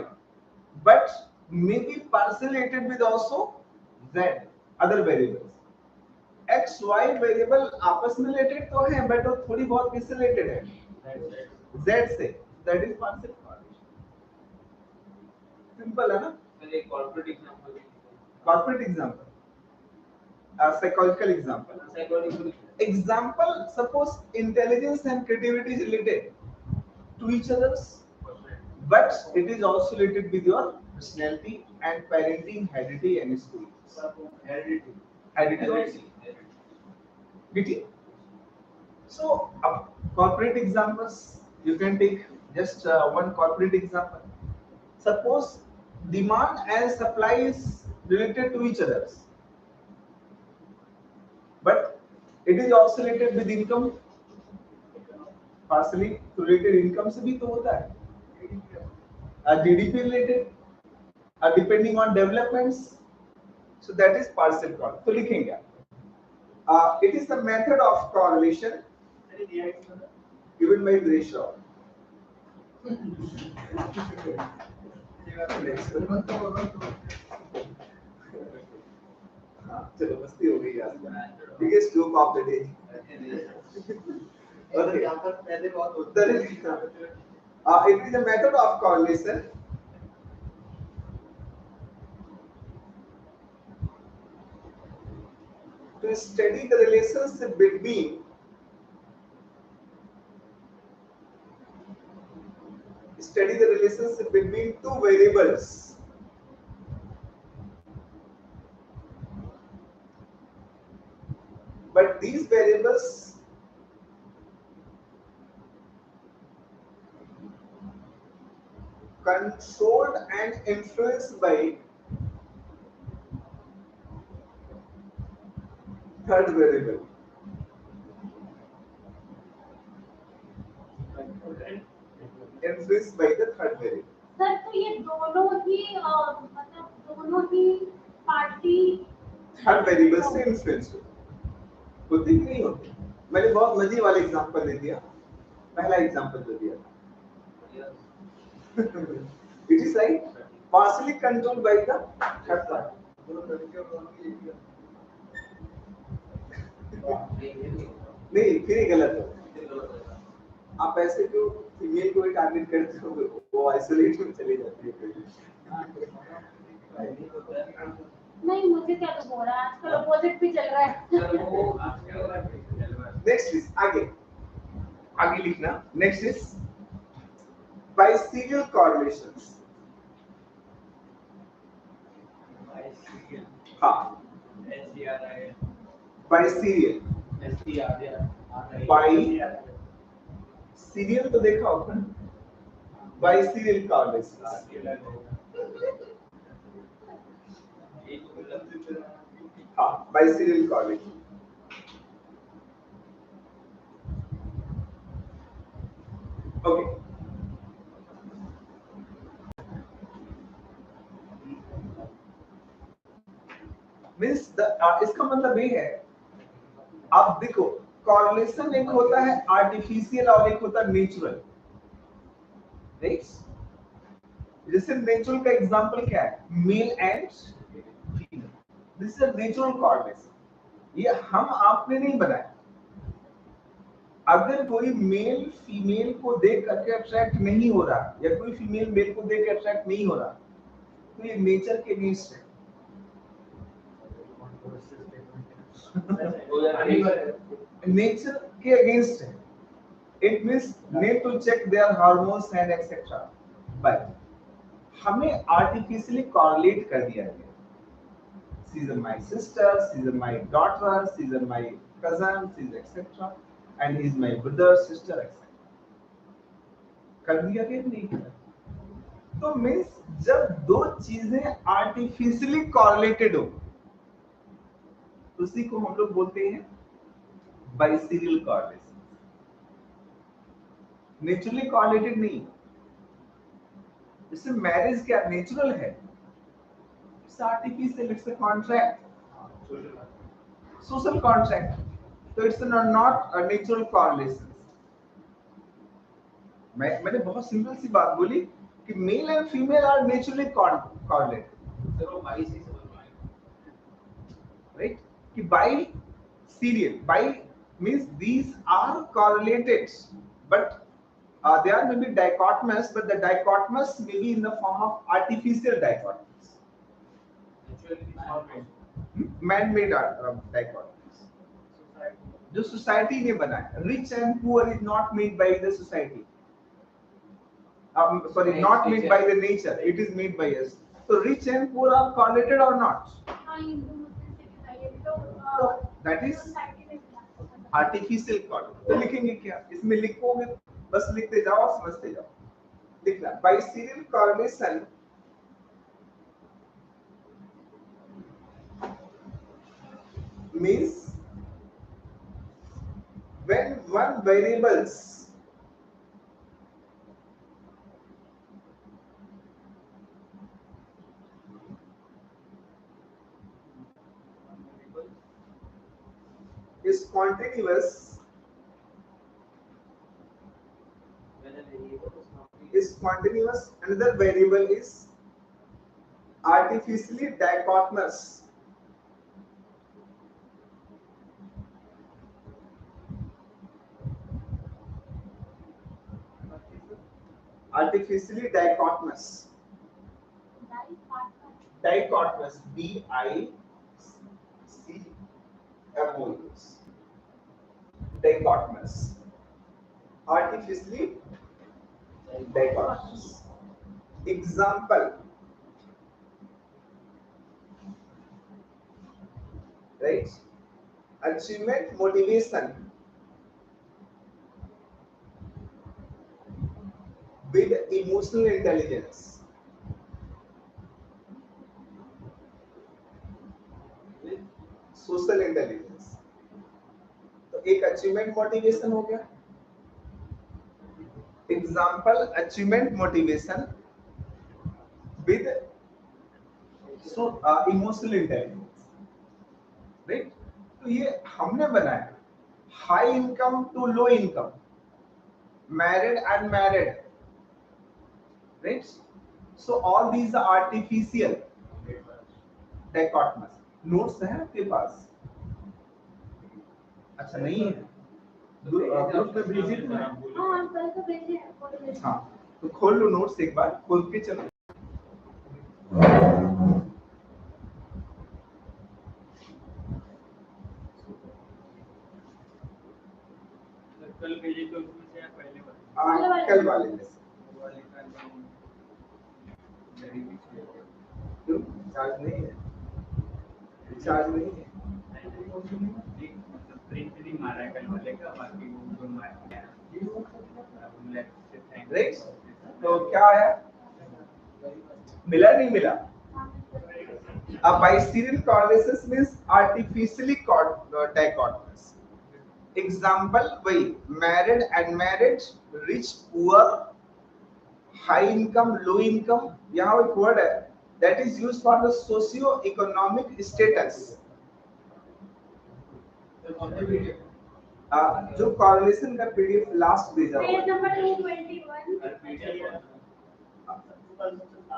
but may be partially related with also z other variables। x y variable आपस में रिलेटेड तो है बट वो थोड़ी बहुत किससे रिलेटेड है z से, that is partial correlation. Simple है ना। एक corporate example psychological example suppose intelligence and creativity is related to each others but it is also related with your personality and parenting, heredity and school heredity also getting। so corporate examples you can take just one corporate example। suppose demand and supply is related to each others but it is also related with income, partially related income से भी तो होता है GDP related depending on developments, so that is partial correlation। तो लिखेंगे it is the method of correlation given by Grishaw। चलो मस्ती हो गई आज biggest joke of the day. Okay यहाँ पर पहले बहुत उत्तर it is a method of correlation to study the relationship between two variables but these variables controlled and influenced by third variable। influenced by the third variable। Sir तो ये दोनों ही party third variable से influence होती कि नहीं होती। मैंने बहुत मजे वाले एग्जांपल दे दिया, पहला एग्जांपल जो दिया था it is right partially controlled by the third party. नहीं फिर ही गलत है। आप ऐसे क्यों फीमेल को टारगेट करते हो, वो आइसोलेट में चली जाती है। नहीं मुझे क्या तो बोल रहा है, आजकल अपोजिट भी चल रहा है। नेक्स्ट इज आगे लिखना। Next is biserial correlations. हाँ बाइसीरियल सीरियल तो देखा होगा, बाइसीरियल कॉरलेशंस। हाँ बाइसीरियल कॉरलेशन। ओके मींस इसका मतलब ये है, आप देखो कॉरलेशन एक होता है आर्टिफिशियल और एक होता है नेचुरल, राइट? जैसे नेचुरल का एग्जांपल क्या है, mail and female, this is natural correlation, ये हम आपने नहीं बनाया। अगर कोई मेल फीमेल को देख करके अट्रैक्ट नहीं हो रहा या कोई फीमेल मेल को देख के अट्रैक्ट नहीं हो रहा तो ये नेचर के अगेंस्ट है। नेचर के अगेंस्ट है। It means need to check their hormones and etcetera, but हमें आर्टिफिशियली कॉरलेट कर दिया गया, she is my sister, she is my daughter, she is my cousin, she is etcetera and he is my brother sister etcetera, कर दिया कि नहीं किया? तो मींस जब दो चीजें आर्टिफिशियली कॉरलेटेड हो उसी को हम लोग बोलते हैं बाइसीरियल कॉरलेशन, नेचुरली कॉरलेटेड नहीं। जैसे मैरिज क्या नेचुरल है, it's artificial, it's a contract, social contract, तो it's not a natural correlation. मैंने बहुत सिंपल सी बात बोली कि male and female are naturally correlated, sir वो 22 ही समझ में आएगा, राइट? कि biserial, bi means these are correlated, but they are maybe dichotomous, but the dichotomous may be in the form of artificial dichotomous, man-made dichotomous, जो society ने बनाया। Rich and poor is not made by the society, sorry, not made by the nature, it is made by us. So rich and poor are correlated or not? That is artificial cord. तो लिखेंगे क्या, इसमें लिखोगे बस लिखते जाओ समझते जाओ। लिखना बाइसीरियल correlation means when one variables is continuous, another variable is artificially dichotomous, artificially dichotomous, dichotomous, D-I-C-M-O-U-S, dichotomous, artificially dichotomous. Example, right? Achievement motivation with emotional intelligence, with social intelligence. तो एक अचीवमेंट मोटिवेशन हो गया। Example achievement motivation with emotional intelligence, right? तो ये हमने बनाया। High income to low income, married unmarried, right? So all these are artificial dichotomous. Notes है आपके पास? अच्छा नहीं है, ग्रुप में भेजिए तो मैं। हाँ कल तो भेजे हैं, फोटो भेजे। हाँ तो खोल लो नोट्स, एक बार खोल के चलो। कल भेजे तो उसमें से या पहले वाले? कल वाले में से। वाले का क्यों चार्ज नहीं है? चार्ज नहीं है। मतलब प्रिंट नहीं मारा है कल वाले का, बाकी वो जो मारा है राइट? तो क्या आया? मिला नहीं मिला? A biserial correlation means artificially dichotomous. Example वही married unmarried, rich poor, high income low income। यहाँ एक वर्ड है that is used for the socio-economic status. जो correlation का PDF लास्ट भेजा हुआ पेज है, नंबर 221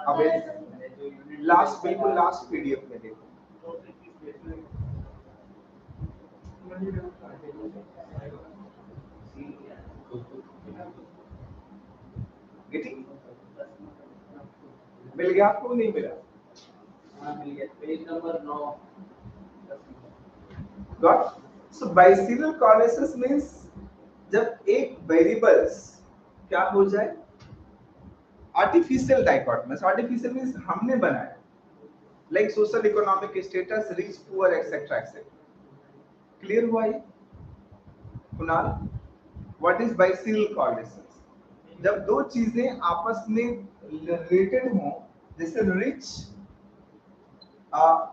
अब लास्ट बिल्कुल लास्ट PDF में देखो, गेटिंग मिल गया आपको नहीं मिला? Page number 9 Got? So biserial correlations means जब एक वेरिएबल्स क्या हो जाए आर्टिफिशियल डाइकोटमस. आर्टिफिशियल मींस हमने बनाया, like social economic status, rich poor etcetera etcetera. Clear हुआ ये Kunal? What is biserial correlations? जब दो चीजें आपस में रिलेटेड हों, जैसे रिच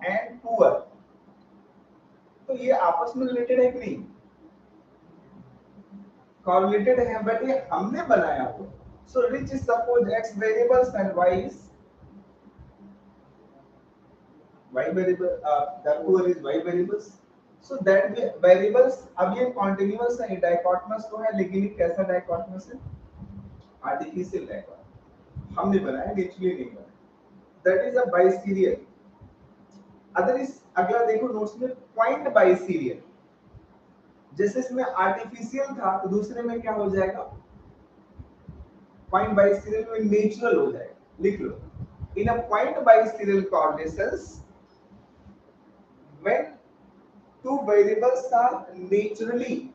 एंड पुअर, तो ये आपस में रिलेटेड है कि नहीं? कॉरलेटेड है, बट ये हमने बनाया हो. So rich is suppose x variables and y is y variable, the poor is y variables. So that variables, अब ये continuous है, डाइकोटमस तो है, लेकिन ये कैसा डाइकोटमस है? Artificial dichotomous. हमने बनाया, नेचुरली नहीं बनाया. That is a biserial. Other is अगला देखो नोट्स में, पॉइंट बाइसेरियल. जैसे इसमें आर्टिफिशियल था तो दूसरे में क्या हो जाएगा? पॉइंट बाइसेरियल में नेचुरल हो जाएगा. लिख लो, in a point biserial correlations when two variables are naturally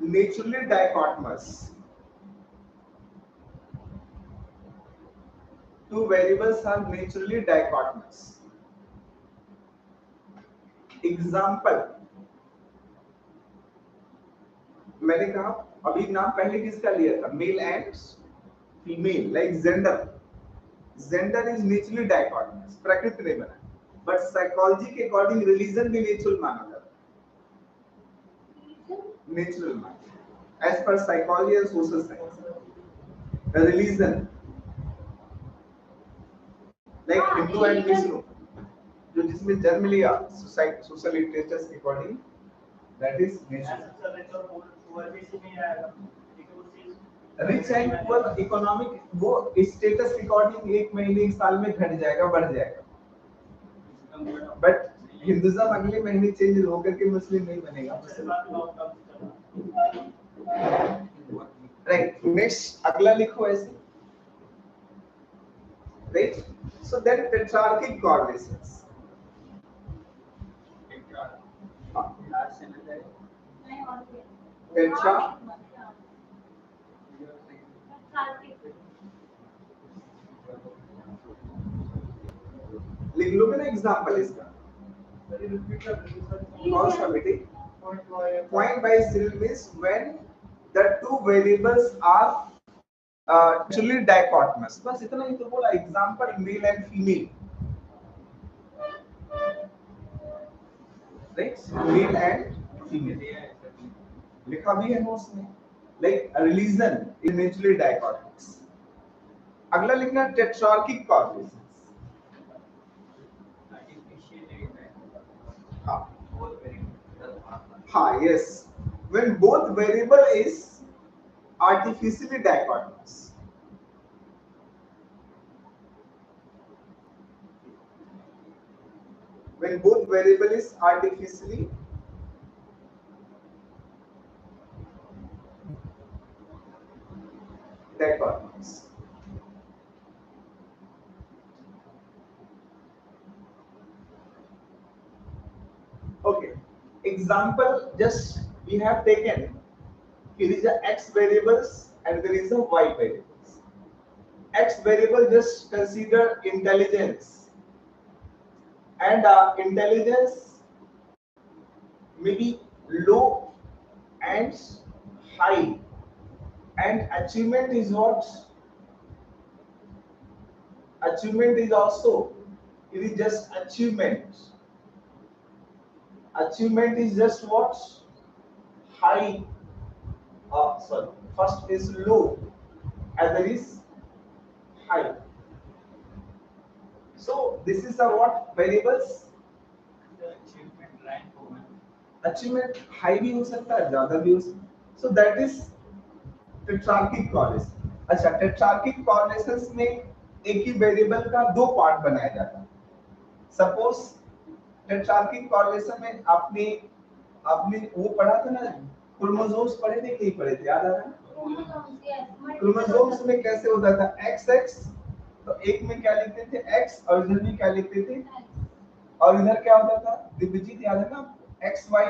dichotomous, two variables are naturally dichotomous. Example मैंने कहा अभी नाम पहले किसका लिया था? Male and female, like gender. Gender is naturally dichotomous, प्रकृति ने बना, बट साइकोलॉजी के अकॉर्डिंग रिलीजन भी नेचुरल माना जाता है. नेचुरल माना as per psychology and social science. Religion like Hindu and Vishnu, जो जिसमें जन्म लिया सोशल स्टेटस के according, that is natural. Rich and poor economic, वो स्टेटस के अकॉर्डिंग एक महीने एक साल में घट जाएगा, बढ़ जाएगा. बट हिंदुइज्म अगले महीने चेंज होकर के मुस्लिम नहीं बनेगा. राइट, नेक्स्ट अगला लिखो ऐसे. Right, so then tetrachoric correlations. Tetra लिख लोगे ना एग्जांपल इसका? कौन सा बेटे? Point biserial means when the two variables are actually dichotomous. बस इतना ही तो बोला. Example male and female, right? Male and female लिखा भी है नोट्स में. Like religion is naturally dichotomous. अगला लिखना टेट्रार्किक कॉरलेशंस. हाँ, yes. When both variable is artificially dichotomous. When both variable is artificially dichotomous. Okay. Example, just we have taken, there is a x variables and there is a y variables. X variable, just consider intelligence, and intelligence may be low and high, and achievement is what? Achievement is also, it is just achievement. Achievement is just what? High. Sorry, first is low, and there is high. So this is the what variables. The achievement rank होगा. Achievement high भी हो सकता है, ज्यादा भी हो सकता है. So that is tetrachoric correlation. अच्छा, टेट्रार्किक कॉर्लेशंस में एक ही वेरिएबल का दो पार्ट बनाया जाता है. सपोज टेट्रार्किक कॉर्लेशन में आपने आपने वो पढ़ा था ना, क्रोमोसोम्स पढ़े थे कि नहीं पढ़े थे, याद आ रहा है? क्रोमोसोम्स में कैसे होता था, XX, तो एक में क्या लिखते थे X और इधर में क्या लिखते थे, और इधर क्या होता था विभाजित, याद है ना, XY,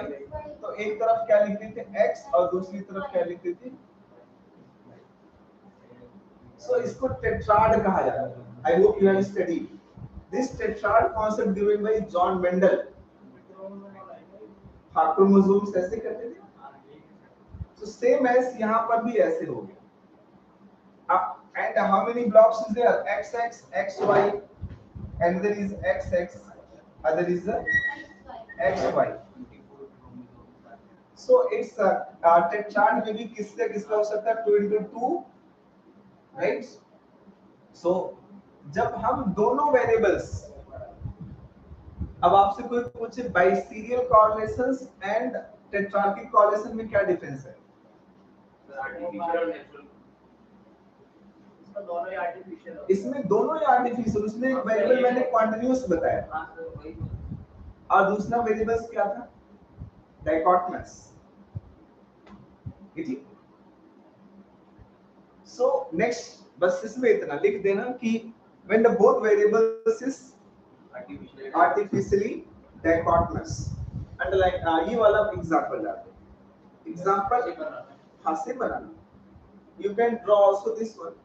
तो एक तरफ क्या लिखते थे X और दूसरी तरफ क्या लिखते थे. सो इसको टेट्राड कहा जाता है. I hope you have studied this tetrad concept given by John Mendel. हाँ, क्रोमोसोम्स ऐसे करते थे. So same as यहाँ पर भी ऐसे हो गया. And how many blocks is there? XX, XY, and there is XX, other is the XY. So it's tetrad में भी किससे किसका हो सकता है, 2 into 2, right? So जब हम दोनों variables, अब आपसे कोई पूछे बाइसीरियल कॉर्लेशंस एंड टेट्रार्किक कॉर्लेशन में क्या डिफरेंस है? इसमें दोनों ही आर्टिफिशियल, उसमें एक वेरिएबल मैंने कंटीन्यूअस बताया और दूसरा वेरिएबल्स क्या था, डाइकोटमस. ठीक. सो नेक्स्ट बस इसमें इतना लिख देना कि when the both variables is artificially dichotomous. Underline ये वाला एग्जांपल डालते हैं. एग्जांपल हां से बनाना. You can draw also this one.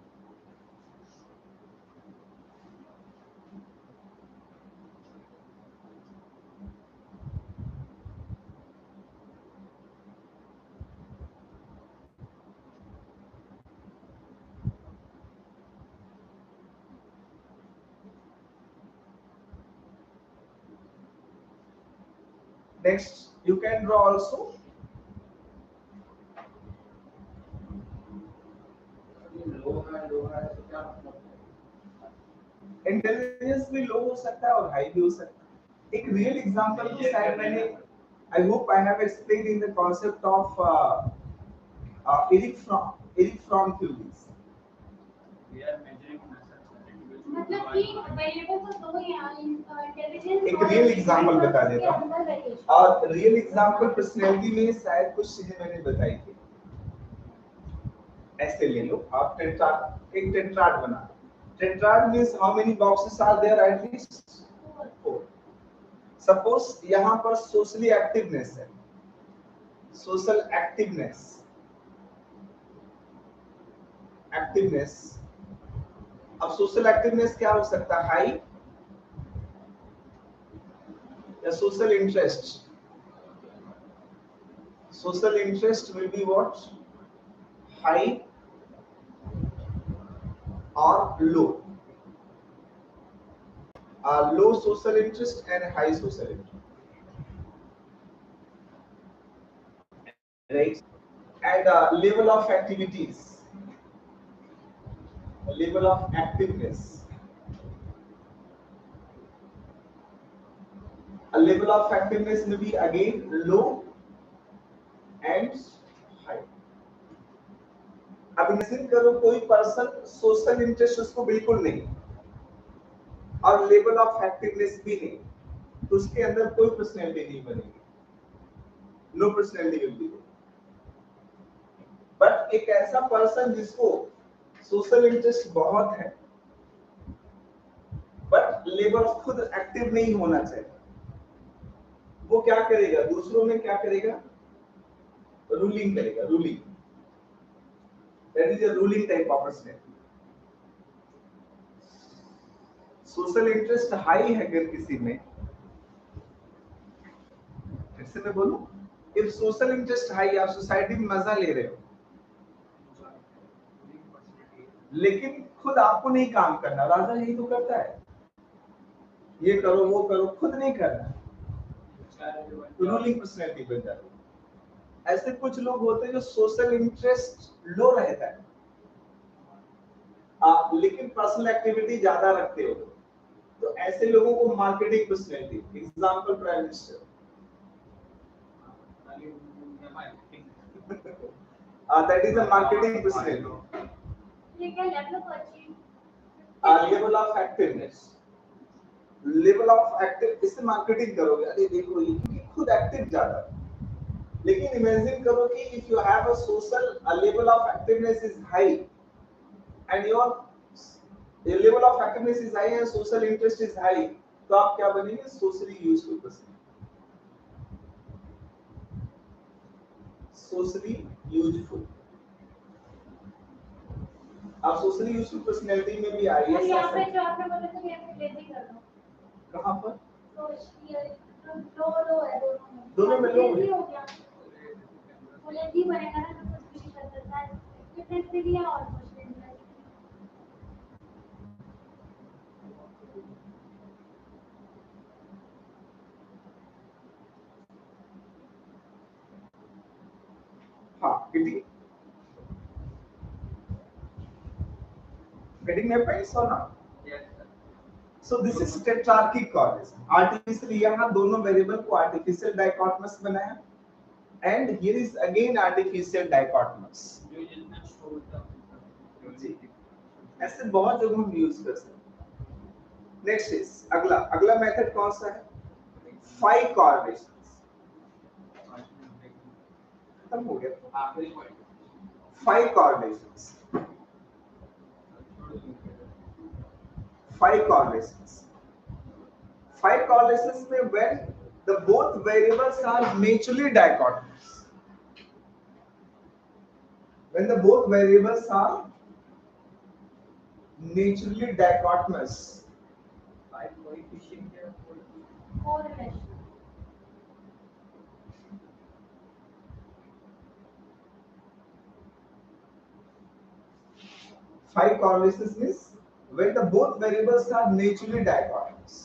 Next, you can draw also. Intelligence भी लो हो सकता है और हाई भी हो सकता है. एक रियल एग्जांपल तो शायद मैंने, I hope I have explained in the concept of Eric from theories. We are measuring मतलब कि वेरिएबल तो दो ही हैं, इंटेलिजेंस. एक रियल एग्जांपल बता देता हूं. और रियल एग्जांपल पर्सनालिटी में शायद कुछ चीजें मैंने बताई थी. ऐसे ले लो आप टेट्राड, एक टेट्राड बना. Tetrad means how many boxes are there, at least 4. Suppose यहां पर सोशली एक्टिवनेस है, सोशल एक्टिवनेस, एक्टिवनेस. अब सोशल एक्टिवनेस क्या हो सकता है, हाई या social interest. Social interest will be what, high or low. Low social interest and high social interest, right? And level of activities, level of activeness, a level of activeness may be again low and high. अब imagine करो कोई person social interest उसको बिल्कुल नहीं और level of activeness भी नहीं, तो उसके अंदर कोई पर्सनैलिटी नहीं बनेगी. No personality will be. But एक ऐसा पर्सन जिसको सोशल इंटरेस्ट बहुत है बट लेवल खुद एक्टिव नहीं होना चाहिए, वो क्या करेगा, दूसरों में क्या करेगा, रूलिंग करेगा. Ruling, that is a ruling type of personality. Social interest high है अगर किसी में, फिर से मैं बोलूं, इफ सोशल इंटरेस्ट हाई, आप सोसाइटी में मजा ले रहे हो लेकिन खुद आपको नहीं काम करना. राजा यही तो करता है, ये करो वो करो, खुद नहीं करना, तो रूलिंग पर्सनैलिटी बन जाती है. ऐसे कुछ लोग होते हैं जो सोशल इंटरेस्ट लो रहता है लेकिन पर्सनल एक्टिविटी ज्यादा रखते हो, तो ऐसे लोगों को marketing personality, example prime minister, that is a marketing personality. ये क्या level of achieve, level of activeness, level of active, इससे मार्केटिंग करोगे, अरे देखो ये क्योंकि खुद एक्टिव ज्यादा। लेकिन इमेजिन करो कि if you have a social level of activeness is high and your level of activeness is high and social interest is high, तो आप क्या बनेंगे? Socially useful person, socially useful. आप सोशली यूजफुल पर्सनैलिटी में भी आइए। और यहाँ पे जो आपने बोला था कि आप लेजी कर दो, कहाँ पर? तो ये लो है दोनों में लो है। हो गया, वो लेजी बनेगा ना तो कुछ भी नहीं कर सकता है, फिटनेस भी दिया और कुछ नहीं दिया। हाँ, getting my points or not? Yes, sir. So this is tetrarchic correlation. Artificially यहाँ दोनों वेरिएबल को artificial dichotomous बनाया, and here is again artificial dichotomous. You just not show the जी, ऐसे बहुत जगह हम यूज कर सकते हैं। नेक्स्ट इज अगला मेथड कौन सा है? 5 correlations। खत्म हो गया। आखिरी पॉइंट 5 correlations, 5 correlations, 5 correlations में when the both variables are mutually dichotomous, when the both variables are mutually dichotomous, 5 coefficient है correlation, 5 correlations means when the both variables are mutually dichotomous.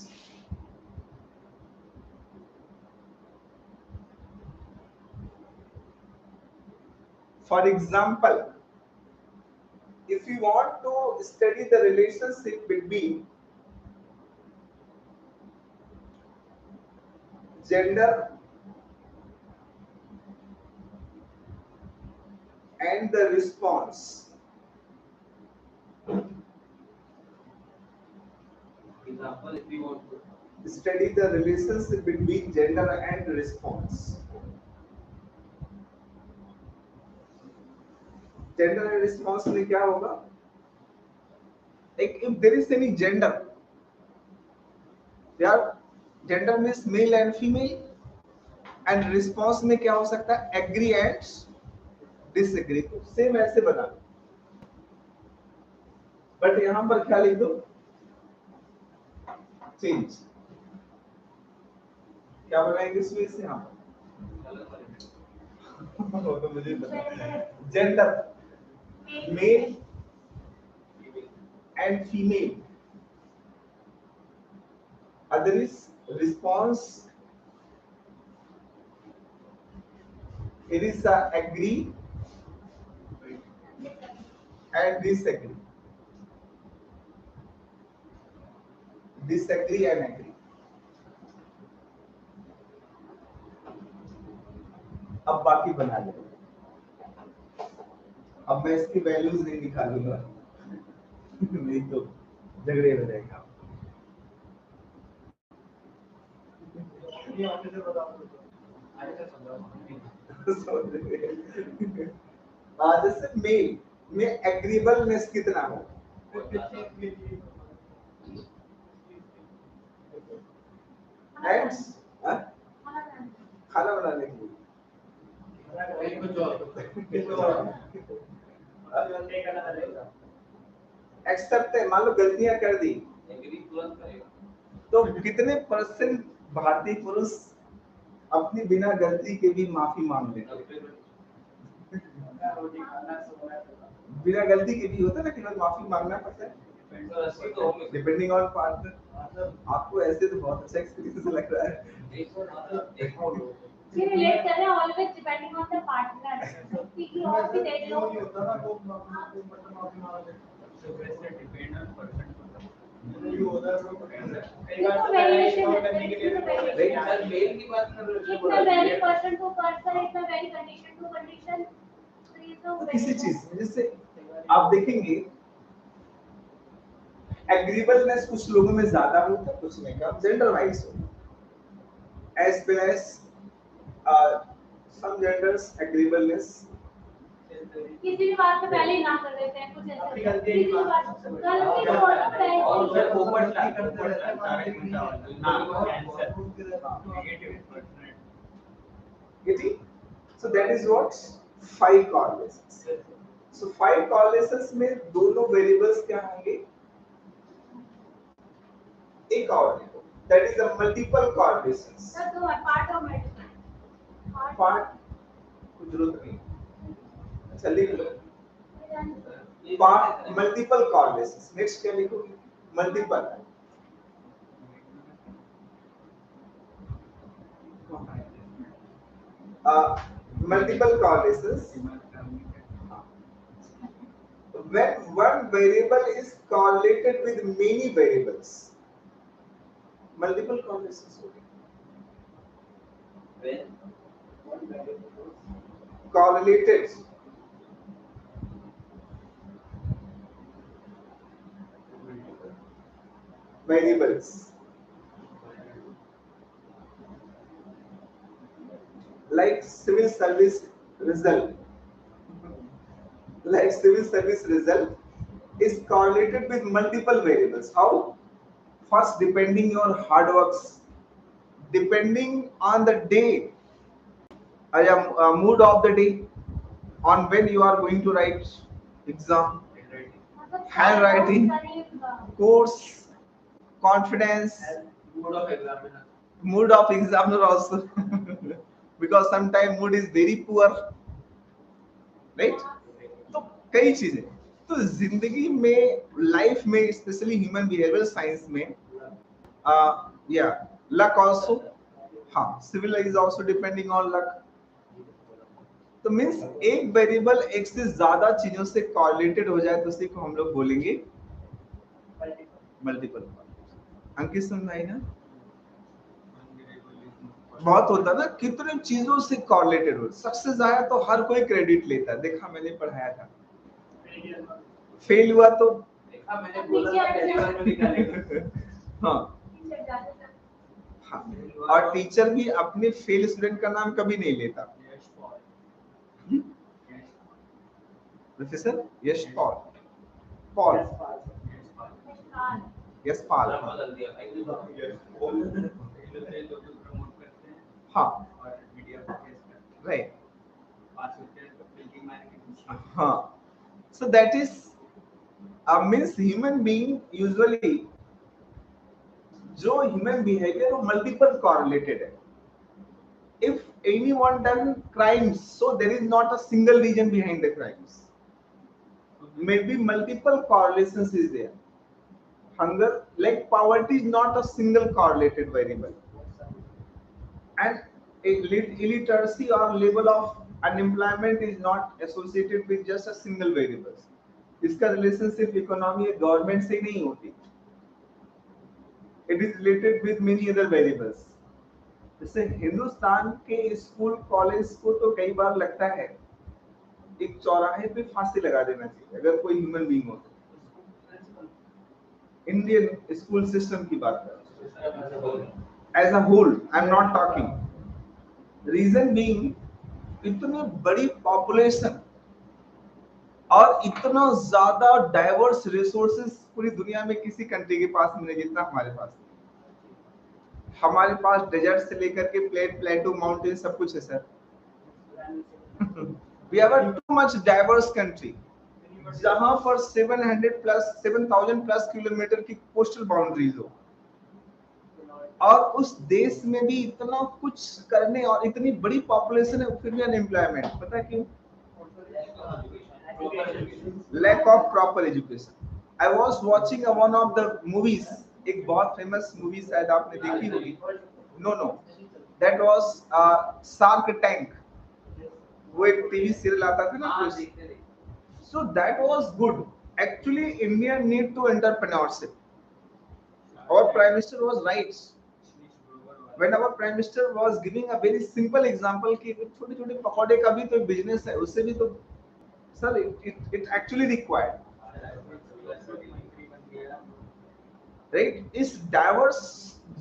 For example, if you want to study the relationship between gender and the response, example if we want to study the relationship between gender and response. Gender and response में क्या होगा? Like if there is any gender, यार gender means male and female, and response में क्या हो सकता है? Agree and disagree. तो सेम ऐसे बना, बट यहाँ पर क्या लिख दो? चेंज। क्या बनाएंगे स्पेस से? यहाँ पर तो मुझे gender male and female, other is response, it is agree and disagree, disagree and agree. अब बाकी बना लो। अब मैं इसकी वैल्यूज नहीं निकालूंगा नहीं तो झगड़े हो जाएगा। ये आगे से बता दो, आगे से समझाओ जैसे मेल में एग्रीबलनेस कितना हो? एंड खाना बनाने के लिए एक्सेप्ट है, मान लो गलतियां कर दी एग्री तुरंत करेगा तो कितने परसेंट भारतीय पुरुष अपनी बिना गलती के भी माफी मांग लेते हैं? बिना गलती के भी होता है ना, केवल माफी मांगना पड़ता है, डिपेंडिंग ऑन पार्टनर। आपको ऐसे तो बहुत अच्छा एक्सपीरियंस लग रहा है। ये रिलेट कर रहे हैं always depending on the partner, क्योंकि और भी देख लो होता ना वो मतलब माफी मांग लेते So वैसे depend on person to person. ये होता है लोग कई ये बार तो तो वेरिएशन स्टोर है, करने के लिए इसमें तो भी variation सर मेल की बात कर रहे it हो may vary person to person, it may vary condition to condition. तो ये तो किसी variable चीज में जैसे आप देखेंगे एग्रीबलनेस कुछ लोगों में ज्यादा होता है, कुछ में कम, जेंडर वाइज होता है। एज वेल एज सम जेंडर्स एग्रीबलनेस किसी भी बात से पहले ही ना कर देते हैं, कुछ ऐसा अपनी होता है। गलती किसी की भी बात बात सबसे बड़ी। गलती तो होता है और ही। सर ओपन नाम cancer negative personal getting, so that is what 5 correlations. So 5 correlations में दोनों variables क्या होंगे, एक और देखो, that is the multiple correlations. Sir दो है, part of medicine. Part कुछ जरूरत नहीं, अच्छा लिख लो, part multiple correlations. Next क्या लिखोगे, multiple, multiple correlations. When one variable is correlated with many variables, multiple correlations होंगे. Correlated variables like civil service result, like civil service result is correlated with multiple variables. How? First, depending your hard works, depending on the day, mood of the day, on when you are going to write exam, handwriting, course, confidence, mood of examiner. mood of examiner also, because sometimes mood is very poor, right? तो कई चीजें, तो जिंदगी में, life में, specially human behaviour science में, या luck also, हाँ, civil is also depending on luck. तो मींस एक वेरिएबल एक से ज्यादा चीजों से कॉरिलेटेड हो जाए तो उसी को हम लोग बोलेंगे मल्टीपल. अंकित समझ आई ना? बहुत होता ना, कितने चीजों से कॉरिलेटेड हो, सक्सेस आया तो हर कोई क्रेडिट लेता है. देखा, मैंने पढ़ाया था, फेल हुआ तो देखा मैंने बोला था पहली बार में निकालेगा. हाँ, हाँ, और टीचर भी अपने फेल स्टूडेंट का नाम कभी नहीं लेता. प्रोफेसर यश पॉल, पॉल, यश पॉल, बदल दिया प्रमोट करते हैं हाँ, और मीडिया पर केस करते हैं. राइट, पास होते हैं तो बिल्डिंग मार के पूछिए. हाँ. So that is means human being usually, जो human behavior वो multiple correlated है. If anyone done crimes, so there is not a single reason behind the crimes. Maybe multiple correlations is there. Hunger, like poverty, is not a single correlated variable, and illiteracy or level of unemployment is not associated with just a single variable. इसका relationship economy या government से नहीं होती. It is related with many other variables. जैसे हिंदुस्तान के school college को तो कई बार लगता है एक चौराहे पे फांसी लगा देना चाहिए अगर कोई ह्यूमन बीइंग हो तो. इंडियन स्कूल सिस्टम की बात कर रहा हूं, as a whole I am not talking. Reason being, इतनी बड़ी पॉपुलेशन और इतना ज्यादा डाइवर्स रिसोर्सेज पूरी दुनिया में किसी कंट्री के पास नहीं जितना हमारे पास. हमारे पास डेजर्ट से लेकर के प्लेटो माउंटेन सब कुछ है sir. We have a too much diverse country, जहां पर 7,000 प्लस किलोमीटर की कोस्टल बाउंड्रीज हो, और उस देश में भी इतना कुछ करने और इतनी बड़ी पॉपुलेशन है फिर भी अनएम्प्लॉयमेंट. पता क्यों? lack of proper education. I was watching one of the movies, एक बहुत फेमस मूवी शायद आपने देखी होगी. No, that was Shark Tank. वो एक टीवी सीरियल आता था ना. So that was good Actually, India need to entrepreneurship. Our Prime Minister was right. When our Prime Minister was giving a very simple example कि छोटे छोटे पकौड़े का भी तो बिजनेस है, उससे भी तो sir it actually required, right? इस डाइवर्स,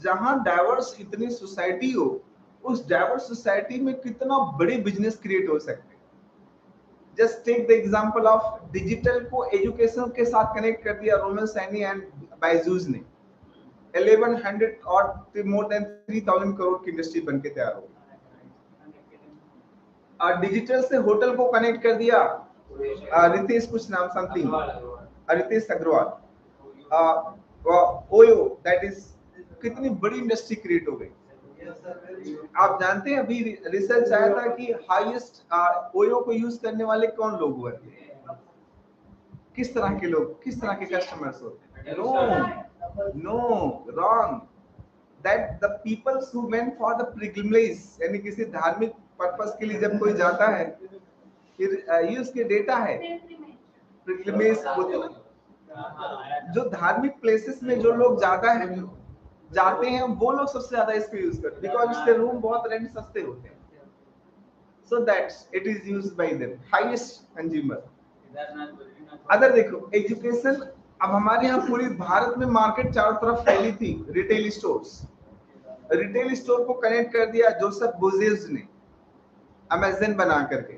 जहां डाइवर्स इतनी सोसाइटी हो, उस डाइवर्स सोसाइटी में कितना बड़े बिजनेस क्रिएट हो सकते हैं। Just take the example of digital को एजुकेशन के साथ कनेक्ट कर दिया रोमन सैनी एंड बायजूस ने। 1100 और मोर देन 3000 करोड़ की इंडस्ट्री बनके तैयार हो गई। और डिजिटल से होटल को कनेक्ट कर दिया रितेश कुछ नाम something, Ritesh Agarwal, OYO, that is कितनी बड़ी इंडस्ट्री क्रिएट हो गई। आप जानते हैं अभी रिसर्च आया था कि हाईएस्ट ओयो को यूज करने वाले कौन लोग हुए, किस तरह के लोग, किस तरह के कस्टमर्स होते हैं? No wrong, that the peoples who went for the pilgrimage, यानी किसी धार्मिक पर्पस के लिए जब कोई जाता है, ये उसके डेटा है पिलग्रिमेज होते हैं। जो धार्मिक प्लेसेस में जो लोग जाते हैं वो लोग सबसे ज्यादा इसको यूज करते हैं, बिकॉज इसके रूम बहुत रेंट सस्ते होते हैं। So that's it is used by them, highest consumer. अगर देखो एजुकेशन, अब हमारे यहाँ पूरी भारत में मार्केट चारों तरफ फैली थी, रिटेल स्टोर्स, रिटेल स्टोर को कनेक्ट कर दिया जोसेफ बेजोस ने अमेज़न बना करके,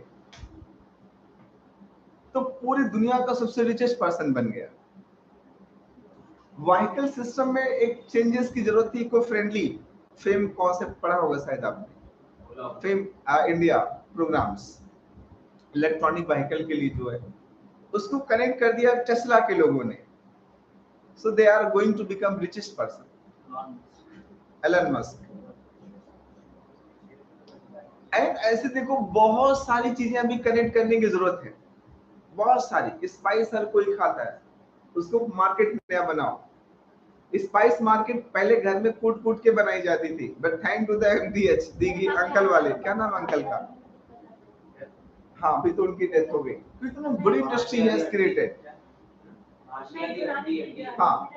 तो पूरी दुनिया का सबसे रिचेस्ट पर्सन बन गया। व्हीकल सिस्टम में एक चेंजेस की जरूरत थी, इको फ्रेंडली, फेम कॉन्सेप्ट पढ़ा होगा शायद आपने, FAME India programmes, electronic vehicle के लिए जो है उसको कनेक्ट कर दिया टेस्ला के लोगों ने। So they are going to become richest person, Elon Musk. And ऐसे देखो बहुत सारी चीजें अभी कनेक्ट करने की जरूरत है, बहुत सारी। स्पाइस हर कोई खाता है, उसको मार्केट में नया बनाओ। स्पाइस मार्केट पहले घर में कूट कूट के बनाई जाती थी, but thank to the MDH दीगी अंकल वाले, क्या नाम अंकल का, हाँ अभी तो उनकी डेथ हो गई। तो इतना बड़ी इंडस्ट्री है क्रिएटेड। हाँ,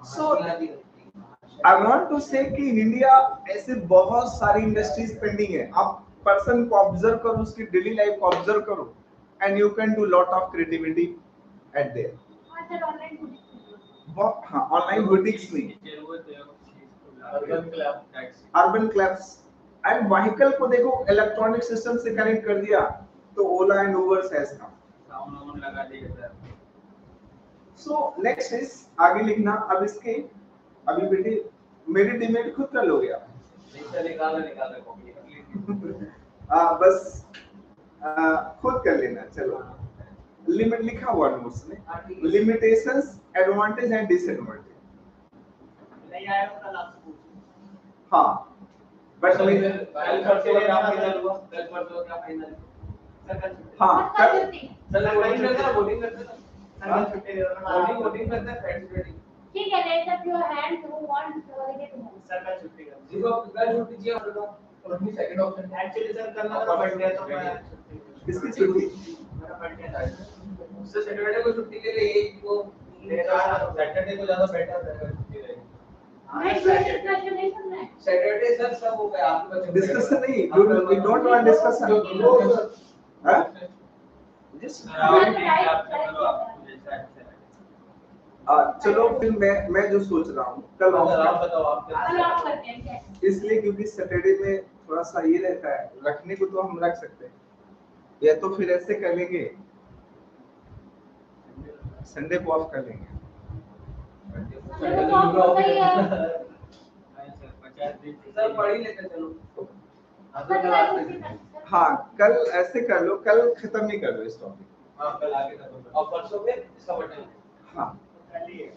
सो आई वांट टू से कि इन इंडिया ऐसे बहुत सारी इंडस्ट्रीज पेंडिंग है। आप पर्सन को ऑब्जर्व करो, उसकी डेली लाइफ को ऑब्जर्व करो, and you can do lot of creativity eight there. हाँ, ऑनलाइन बुटीक्स में, अर्बन क्लब्स एंड व्हीकल को देखो इलेक्ट्रॉनिक सिस्टम से कनेक्ट कर दिया, तो ओला एंड उबर से इसका लगा देगा। सो नेक्स्ट इज आगे लिखना। अब इसके अभी बेटे मेरी डिमेट खुद कर लोगे आप, बस खुद कर लेना। चलो लिमिट लिखा हुआ नोट्स में, लिमिटेशंस, एडवांटेज एंड डिसएडवांटेज। नहीं आया तो कल आपसे पूछो। हाँ बट कल परसों का फाइनल हुआ, कल परसों का फाइनल। हाँ कल वोटिंग करते हैं, वोटिंग करते हैं, वोटिंग करते हैं, फ्रेंड्स वेटिंग। ठीक है, raise up your hand who wants to get home. Sir का छुट्टी कर जीरो कल छुट्टी चाहिए और तो अपनी सेकंड ऑप्शन एक्चुअली सर कल मेरा बर्थडे है तो मैं किसकी छुट्टी? मेरा बर्थडे है उससे सैटरडे को छुट्टी के लिए एक को सैटरडे को ज्यादा बेटर है छुट्टी रहेगी। मैं डिस्कशन नहीं सुन रहा है। सैटरडे सर सब हो गया, आपके पास डिस्कशन नहीं, वी डोंट वांट डिस्कशन। हां जस्ट चलो फिर मैं जो सोच रहा हूँ कल आप बताओ आप क्या, इसलिए क्योंकि सैटरडे में थोड़ा सा ये रहता है, रखने को तो हम रख सकते हैं, या तो फिर ऐसे कर लेंगे संडे को ऑफ कर लेंगे। सर पढ़ ही लेते चलो। हाँ कल ऐसे कर लो, कल खत्म ही कर लो इस टॉपिक। हाँ कल आगे खत्म कर, और परसों में इसका बटन। हाँ पहली है।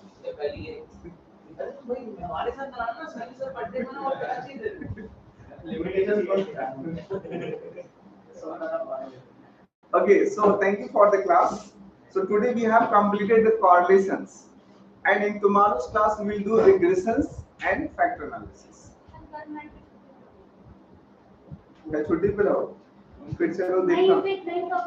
अरे भाई हमारे साथ कराना, सर बर्थडे मनाओ और क्या चीज है, limitations Okay, so thank you for the class. So today we have completed the correlations, and in tomorrow's class we will do regressions and factor analysis. मैं छुट्टी पे रहो, फिर चलो देखना।